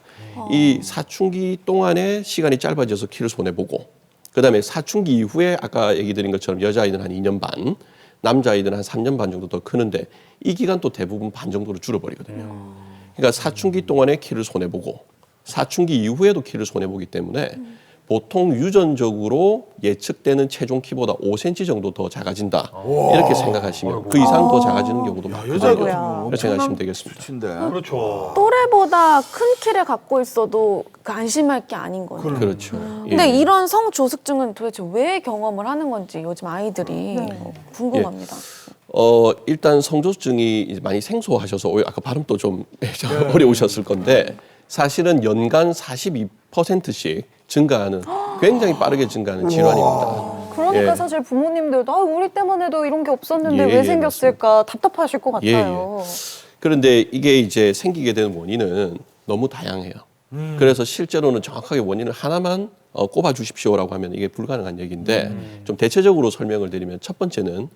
이 사춘기 동안에 시간이 짧아져서 키를 손해보고, 그다음에 사춘기 이후에 아까 얘기 드린 것처럼 여자아이들은 한 2년 반, 남자아이들은 한 3년 반 정도 더 크는데 이 기간 또 대부분 반 정도로 줄어버리거든요. 그러니까 사춘기 동안에 키를 손해보고 사춘기 이후에도 키를 손해보기 때문에 보통 유전적으로 예측되는 체중 키보다 5cm 정도 더 작아진다, 이렇게 생각하시면 그 이상 더 작아지는 경우도 많거든요. 그렇게 생각하시면 되겠습니다. 수치인데. 그렇죠. 또래보다 큰 키를 갖고 있어도 안심할 게 아닌 거죠. 그렇죠. 근데 예. 이런 성조숙증은 도대체 왜 경험을 하는 건지 요즘 아이들이 궁금합니다. 일단 성조증이 많이 생소하셔서 오히려 아까 발음도 좀 어려우셨을 건데, 사실은 연간 42%씩 증가하는, 굉장히 빠르게 증가하는 질환입니다. 그러니까 예. 사실 부모님들도 우리 때만 해도 이런 게 없었는데 예, 왜 예, 생겼을까 답답하실 것 같아요. 그런데 이게 이제 생기게 되는 원인은 너무 다양해요. 그래서 실제로는 정확하게 원인을 하나만 꼽아 주십시오라고 하면 이게 불가능한 얘기인데, 좀 대체적으로 설명을 드리면, 첫 번째는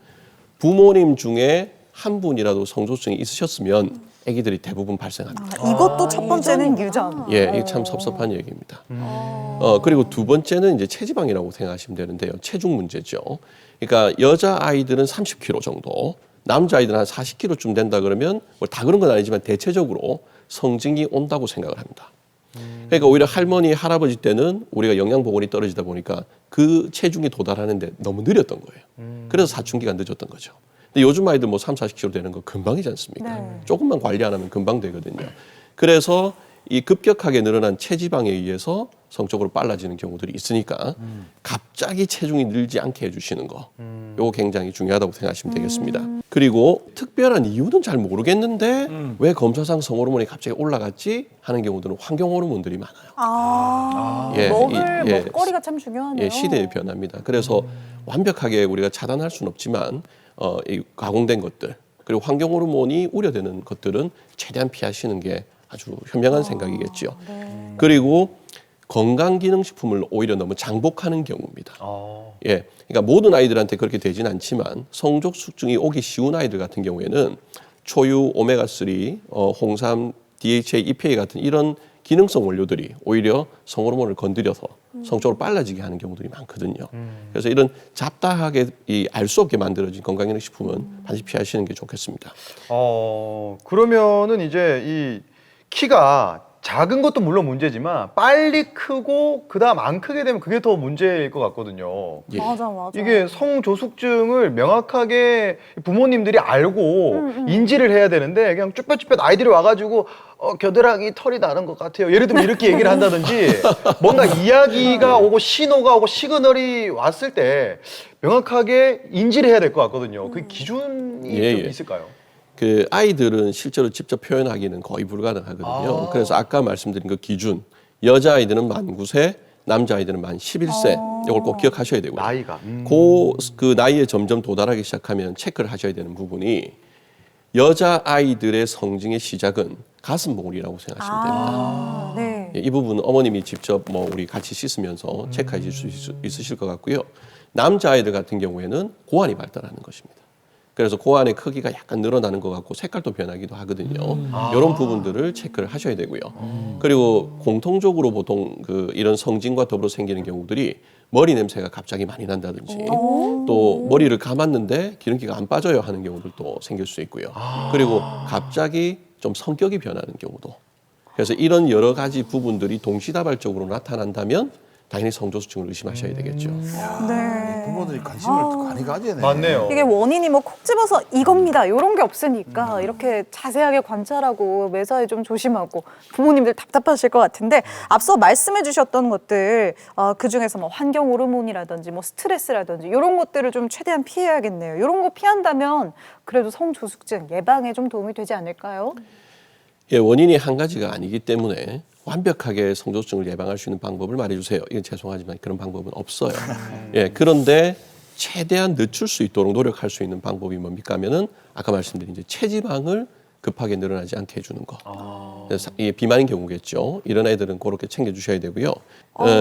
부모님 중에 한 분이라도 성조증이 있으셨으면 아기들이 대부분 발생합니다. 이것도 첫 번째는 유전. 예, 이게 참 섭섭한 얘기입니다. 그리고 두 번째는 이제 체지방이라고 생각하시면 되는데요. 체중 문제죠. 그러니까 여자 아이들은 30kg 정도, 남자 아이들은 한 40kg쯤 된다 그러면 뭐 다 그런 건 아니지만 대체적으로 성징이 온다고 생각을 합니다. 그러니까 오히려 할머니, 할아버지 때는 우리가 영양 보건이 떨어지다 보니까 그 체중에 도달하는데 너무 느렸던 거예요. 그래서 사춘기가 늦었던 거죠. 근데 요즘 아이들 뭐 3, 40kg 되는 거 금방이지 않습니까? 네. 조금만 관리 안 하면 금방 되거든요. 그래서 이 급격하게 늘어난 체지방에 의해서 성적으로 빨라지는 경우들이 있으니까 갑자기 체중이 늘지 않게 해주시는 거, 요거 굉장히 중요하다고 생각하시면 되겠습니다. 그리고 특별한 이유는 잘 모르겠는데 왜 검사상 성호르몬이 갑자기 올라갔지 하는 경우들은 환경 호르몬들이 많아요. 예, 먹거리가 참 중요하네요. 예, 시대의 변화입니다. 그래서 완벽하게 우리가 차단할 수는 없지만 이 가공된 것들 그리고 환경 호르몬이 우려되는 것들은 최대한 피하시는 게 아주 현명한 생각이겠죠. 네. 그리고 건강기능식품을 오히려 너무 장복하는 경우입니다. 예, 그러니까 모든 아이들한테 그렇게 되진 않지만 성족수증이 오기 쉬운 아이들 같은 경우에는 초유, 오메가3, 홍삼, DHA, EPA 같은 이런 기능성 원료들이 오히려 성호르몬을 건드려서 성적으로 빨라지게 하는 경우들이 많거든요. 그래서 이런 잡다하게 알 수 없게 만들어진 건강기능식품은 반드시 피하시는 게 좋겠습니다. 그러면은 이제 이 키가 작은 것도 물론 문제지만 빨리 크고 그다음 안 크게 되면 그게 더 문제일 것 같거든요. 예. 맞아. 이게 성조숙증을 명확하게 부모님들이 알고 인지를 해야 되는데 그냥 쭈뼛쭈뼛 아이들이 와가지고 겨드랑이 털이 나는 것 같아요. 예를 들면 이렇게 얘기를 한다든지 뭔가 이야기가 오고 신호가 오고 시그널이 왔을 때 명확하게 인지를 해야 될 것 같거든요. 그 기준이 좀 있을까요? 그 아이들은 실제로 직접 표현하기는 거의 불가능하거든요. 그래서 아까 말씀드린 그 기준, 여자 아이들은 만 9세, 남자 아이들은 만 11세. 이걸 꼭 기억하셔야 되고요. 나이가 그 나이에 점점 도달하기 시작하면 체크를 하셔야 되는 부분이 여자 아이들의 성징의 시작은 가슴 봉우리라고 생각하시면 됩니다. 네. 이 부분은 어머님이 직접 뭐 우리 같이 씻으면서 체크하실 수 있으실 것 같고요. 남자 아이들 같은 경우에는 고환이 발달하는 것입니다. 그래서 고환의 크기가 약간 늘어나는 것 같고 색깔도 변하기도 하거든요. 이런 부분들을 체크를 하셔야 되고요. 그리고 공통적으로 보통 이런 성징과 더불어 생기는 경우들이 머리 냄새가 갑자기 많이 난다든지 또 머리를 감았는데 기름기가 안 빠져요 하는 경우들도 생길 수 있고요. 그리고 갑자기 좀 성격이 변하는 경우도. 그래서 이런 여러 가지 부분들이 동시다발적으로 나타난다면 당연히 성조숙증을 의심하셔야 되겠죠. 네. 부모들이 관심을 많이 가져야 돼요. 맞네요. 이게 원인이 뭐 콕 집어서 이겁니다 이런 게 없으니까 이렇게 자세하게 관찰하고 매사에 좀 조심하고 부모님들 답답하실 것 같은데 앞서 말씀해 주셨던 것들 그중에서 뭐 환경 호르몬이라든지 뭐 스트레스라든지 이런 것들을 좀 최대한 피해야겠네요. 이런 거 피한다면 그래도 성조숙증 예방에 좀 도움이 되지 않을까요? 예, 원인이 한 가지가 아니기 때문에 완벽하게 성조숙증을 예방할 수 있는 방법을 말해주세요. 이건 죄송하지만 그런 방법은 없어요. 예, 그런데 최대한 늦출 수 있도록 노력할 수 있는 방법이 뭡니까 하면은 아까 말씀드린 이제 체지방을 급하게 늘어나지 않게 해주는 거. 그래서 이게 비만인 경우겠죠. 이런 애들은 그렇게 챙겨주셔야 되고요.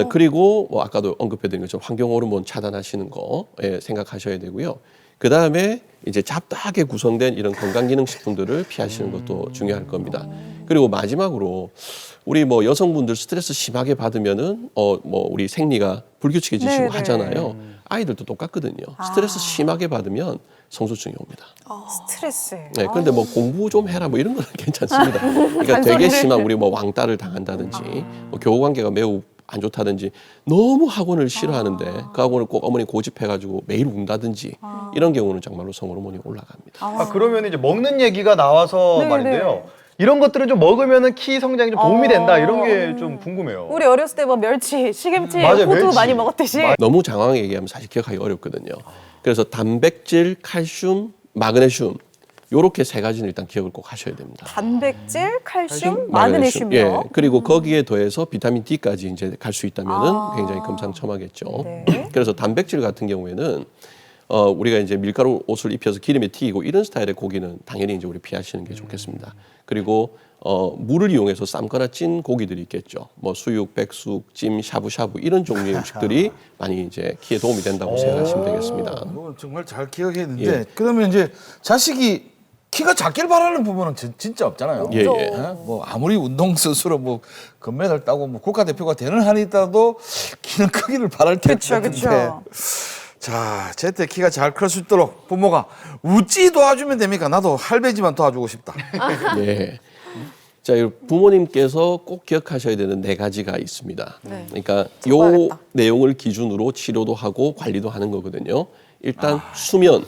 그리고 뭐 아까도 언급해드린 것처럼 환경 호르몬 차단하시는 거 생각하셔야 되고요. 그 다음에 이제 잡다하게 구성된 이런 건강기능식품들을 피하시는 것도 중요할 겁니다. 그리고 마지막으로 우리 뭐 여성분들 스트레스 심하게 받으면은 뭐 우리 생리가 불규칙해지시고 네네. 하잖아요. 아이들도 똑같거든요. 스트레스 심하게 받으면 성조증이 옵니다. 스트레스. 네, 그런데 뭐 공부 좀 해라 뭐 이런 건 괜찮습니다. 그러니까 되게 심한 우리 뭐 왕따를 당한다든지 뭐 교우 관계가 매우 안 좋다든지 너무 학원을 싫어하는데 그 학원을 꼭 어머니 고집해가지고 매일 운다든지 이런 경우는 정말로 성호르몬이 올라갑니다. 그러면 이제 먹는 얘기가 나와서 네네. 말인데요. 이런 것들은 좀 먹으면은 키 성장에 좀 도움이 된다 이런 게 좀 궁금해요. 우리 어렸을 때 뭐 멸치, 시금치, 맞아요, 호두 멸치. 많이 먹었듯이 너무 장황하게 얘기하면 사실 기억하기 어렵거든요. 그래서 단백질, 칼슘, 마그네슘 요렇게 세 가지는 일단 기억을 꼭 하셔야 됩니다. 단백질, 칼슘, 마그네슘이요. 예, 그리고 거기에 더해서 비타민 D까지 이제 갈 수 있다면은 굉장히 금상첨화겠죠. 네. 그래서 단백질 같은 경우에는 우리가 이제 밀가루 옷을 입혀서 기름에 튀기고 이런 스타일의 고기는 당연히 이제 우리 피하시는 게 좋겠습니다. 그리고 물을 이용해서 삶거나 찐 고기들이 있겠죠. 뭐 수육, 백숙, 찜, 샤브샤브 이런 종류의 음식들이 많이 이제 키에 도움이 된다고 생각하시면 되겠습니다. 이건 정말 잘 기억했는데 예. 그러면 이제 자식이 키가 작길 바라는 부분은 진짜 없잖아요. 예, 예. 뭐 아무리 운동 선수로 뭐 금메달 따고 뭐 국가대표가 되는 한이 있다도 키는 크기를 바랄 텐데. 그쵸. 자, 제때 키가 잘 클 수 있도록 부모가 우찌 도와주면 됩니까? 나도 할배지만 도와주고 싶다. 예. 자, 부모님께서 꼭 기억하셔야 되는 4가지가 있습니다. 네. 그러니까 요 적어야겠다. 내용을 기준으로 치료도 하고 관리도 하는 거거든요. 일단 수면,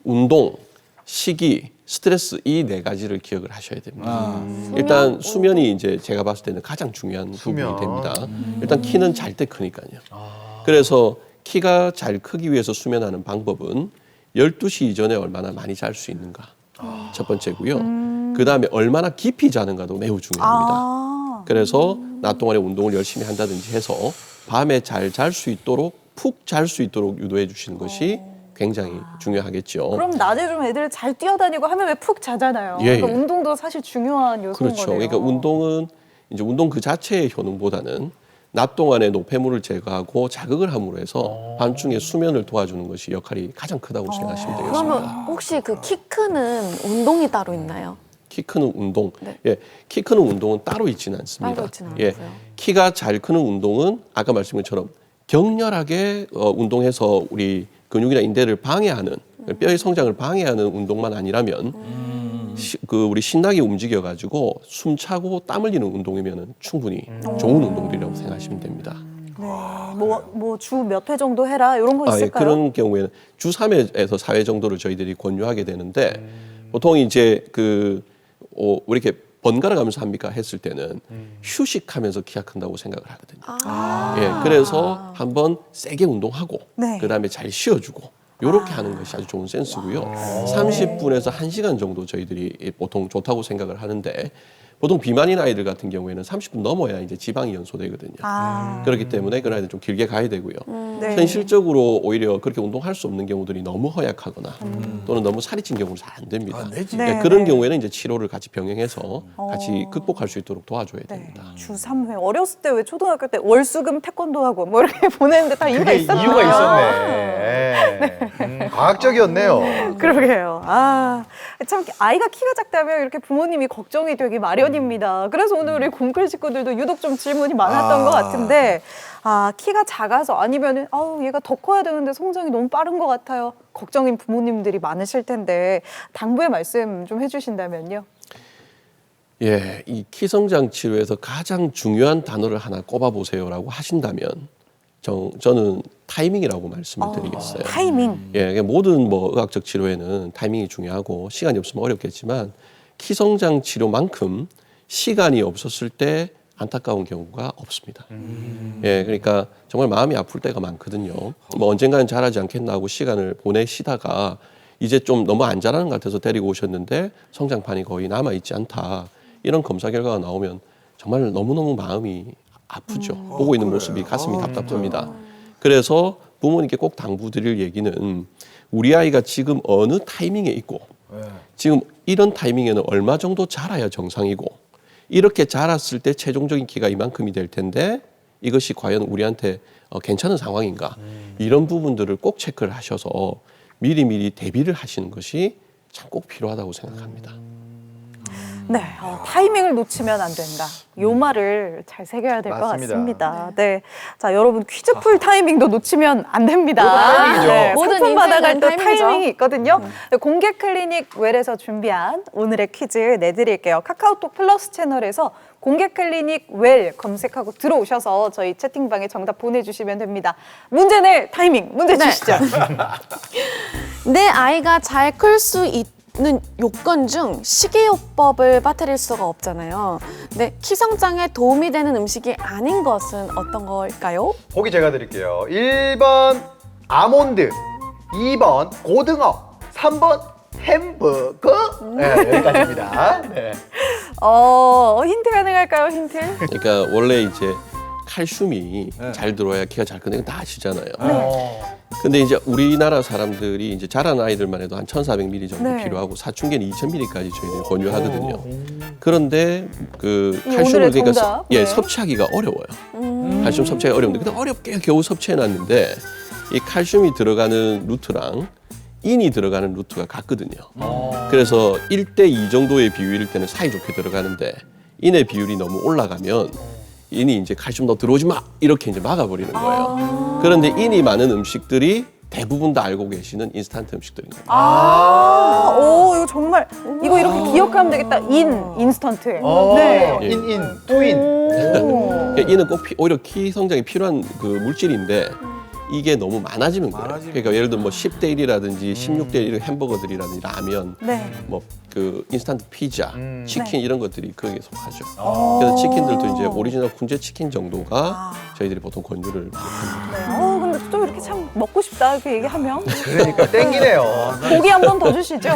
운동, 식이, 스트레스 이 4가지를 기억을 하셔야 됩니다. 일단 수면이 이제 제가 봤을 때는 가장 중요한 부분이 됩니다. 일단 키는 잘 때 크니까요. 그래서 키가 잘 크기 위해서 수면하는 방법은 12시 이전에 얼마나 많이 잘 수 있는가 첫 번째고요. 그다음에 얼마나 깊이 자는가도 매우 중요합니다. 그래서 낮 동안에 운동을 열심히 한다든지 해서 밤에 잘 잘 수 있도록 푹 잘 수 있도록 유도해 주시는 것이 굉장히 중요하겠죠. 그럼 낮에 좀 애들 잘 뛰어다니고 하면 왜 푹 자잖아요. 예, 그러니까 예. 운동도 사실 중요한 요소인 그렇죠. 거네요. 그러니까 운동은 이제 운동 그 자체의 효능보다는 낮 동안에 노폐물을 제거하고 자극을 함으로 해서 밤중에 수면을 도와주는 것이 역할이 가장 크다고 생각하시면 되겠습니다. 그러면 혹시 그 키 크는 운동이 따로 있나요? 키 크는 운동, 네. 예, 키 크는 운동은 따로 있지는 않습니다. 따로 있지는 예, 않고요. 키가 잘 크는 운동은 아까 말씀드린 것처럼 격렬하게 운동해서 우리 근육이나 인대를 방해하는 뼈의 성장을 방해하는 운동만 아니라면 우리 신나게 움직여 가지고 숨차고 땀 흘리는 운동이면 충분히 좋은 운동들이라고 생각하시면 됩니다. 뭐 주 몇 회 정도 해라 이런 거 예, 있을까요? 그런 경우에는 주 3회에서 4회 정도를 저희들이 권유하게 되는데 보통 이제 왜 이렇게 번갈아 가면서 합니까 했을 때는 휴식하면서 키가 큰다고 생각을 하거든요. 예, 그래서 한번 세게 운동하고 네. 그다음에 잘 쉬어주고 이렇게 하는 것이 아주 좋은 센스고요. 30분에서 1시간 정도 저희들이 보통 좋다고 생각을 하는데 보통 비만인 아이들 같은 경우에는 30분 넘어야 이제 지방이 연소되거든요. 그렇기 때문에 그런 아이들 좀 길게 가야 되고요. 네. 현실적으로 오히려 그렇게 운동할 수 없는 경우들이 너무 허약하거나 또는 너무 살이 찐 경우는 잘 안 됩니다. 네, 예, 그런 경우에는 이제 치료를 같이 병행해서 같이 극복할 수 있도록 도와줘야 됩니다. 주 3회. 어렸을 때 왜 초등학교 때 월수금 태권도하고 뭐 이렇게 보내는데 다 이유가 그게 있었나요? 이유가 있었네. 과학적이었네요. 그러게요. 참 아이가 키가 작다면 이렇게 부모님이 걱정이 되기 마련입니다. 그래서 오늘 우리 공클 식구들도 유독 좀 질문이 많았던 것 같은데 키가 작아서 아니면은 얘가 더 커야 되는데 성장이 너무 빠른 것 같아요. 걱정인 부모님들이 많으실 텐데 당부의 말씀 좀 해주신다면요. 예, 이 키성장 치료에서 가장 중요한 단어를 하나 꼽아보세요라고 하신다면 저는 타이밍이라고 말씀을 드리겠어요. 타이밍. 예, 모든 의학적 치료에는 타이밍이 중요하고 시간이 없으면 어렵겠지만 키성장 치료만큼 시간이 없었을 때 안타까운 경우가 없습니다. 예, 그러니까 정말 마음이 아플 때가 많거든요. 언젠가는 잘하지 않겠나 하고 시간을 보내시다가 이제 좀 너무 안 자라는 것 같아서 데리고 오셨는데 성장판이 거의 남아있지 않다. 이런 검사 결과가 나오면 정말 너무너무 마음이 아프죠. 보고 있는 모습이 가슴이 답답합니다. 그래서 부모님께 꼭 당부드릴 얘기는 우리 아이가 지금 어느 타이밍에 있고 지금 이런 타이밍에는 얼마 정도 자라야 정상이고 이렇게 자랐을 때 최종적인 키가 이만큼이 될 텐데 이것이 과연 우리한테 괜찮은 상황인가 이런 부분들을 꼭 체크를 하셔서 미리미리 대비를 하시는 것이 참 꼭 필요하다고 생각합니다. 네, 타이밍을 놓치면 안 된다. 요 말을 잘 새겨야 될 것 맞습니다. 같습니다. 네, 자 여러분 퀴즈 풀 타이밍도 놓치면 안 됩니다. 타이밍이죠. 네, 모든 상품 받아갈 인생은 또 타이밍이죠. 타이밍이 있거든요. 네, 공개 클리닉 웰에서 준비한 오늘의 퀴즈 내드릴게요. 카카오톡 플러스 채널에서 공개 클리닉 웰 검색하고 들어오셔서 저희 채팅방에 정답 보내주시면 됩니다. 문제 낼 타이밍 문제 주시죠. 내 아이가 잘 클 수 있는 요건 중 식이요법을 빠뜨릴 수가 없잖아요. 근데 키 성장에 도움이 되는 음식이 아닌 것은 어떤 걸까요? 보기 제가 드릴게요. 1번 아몬드, 2번 고등어, 3번 햄버거. 네, 여기까지입니다. 네. 힌트 가능할까요? 힌트? 그러니까 원래 이제 칼슘이 잘 들어야 키가 잘 크는 건 다 아시잖아요. 근데 이제 우리나라 사람들이 이제 자란 아이들만 해도 한 1,400ml 정도 네. 필요하고 사춘기는 2,000ml까지 저희들이 권유하거든요. 그런데 그 이 칼슘을 오늘의 정답. 네. 섭취하기가 어려워요. 칼슘 섭취하기가 어려운데 근데 어렵게 겨우 섭취해놨는데 이 칼슘이 들어가는 루트랑 인이 들어가는 루트가 같거든요. 그래서 1대2 정도의 비율일 때는 사이좋게 들어가는데 인의 비율이 너무 올라가면 인이 이제 칼슘 너 들어오지 마 이렇게 이제 막아버리는 거예요. 그런데 인이 많은 음식들이 대부분 다 알고 계시는 인스턴트 음식들입니다. 오, 이거 정말 이거 이렇게 기억하면 되겠다. 인스턴트. 네. 트윈. 오. 이는 꼭 오히려 키 성장에 필요한 그 물질인데 이게 너무 많아지는 거예요. 많아지면 그러니까 예를 들어 뭐 10대 1이라든지 16대 1 햄버거들이라든지 라면, 네. 뭐 그 인스턴트 피자, 치킨 네. 이런 것들이 거기에 속하죠. 그래서 치킨들도 이제 오리지널 군제 치킨 정도가 저희들이 보통 권유를 많이 합니다. 네. 근데 또 이렇게 참 먹고 싶다 이렇게 얘기하면 그러니까 땡기네요. 고기 한 번 더 주시죠.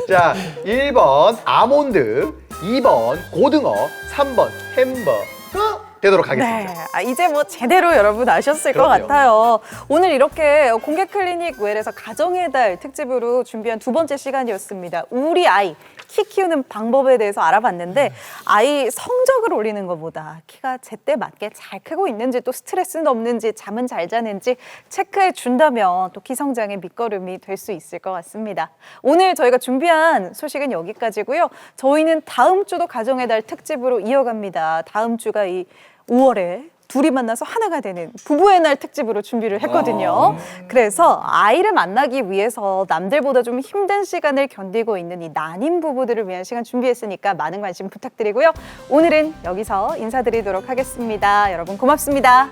자, 1번 아몬드, 2번 고등어, 3번 햄버거 되도록 하겠습니다. 네, 이제 뭐 제대로 여러분 아셨을 그럼요. 것 같아요. 오늘 이렇게 공개 클리닉 웰에서 가정의 달 특집으로 준비한 두 번째 시간이었습니다. 우리 아이 키 키우는 방법에 대해서 알아봤는데 아이 성적을 올리는 것보다 키가 제때 맞게 잘 크고 있는지 또 스트레스는 없는지 잠은 잘 자는지 체크해 준다면 또 키 성장의 밑거름이 될 수 있을 것 같습니다. 오늘 저희가 준비한 소식은 여기까지고요. 저희는 다음 주도 가정의 달 특집으로 이어갑니다. 다음 주가 이 5월에 둘이 만나서 하나가 되는 부부의 날 특집으로 준비를 했거든요. 그래서 아이를 만나기 위해서 남들보다 좀 힘든 시간을 견디고 있는 이 난임 부부들을 위한 시간 준비했으니까 많은 관심 부탁드리고요. 오늘은 여기서 인사드리도록 하겠습니다. 여러분 고맙습니다.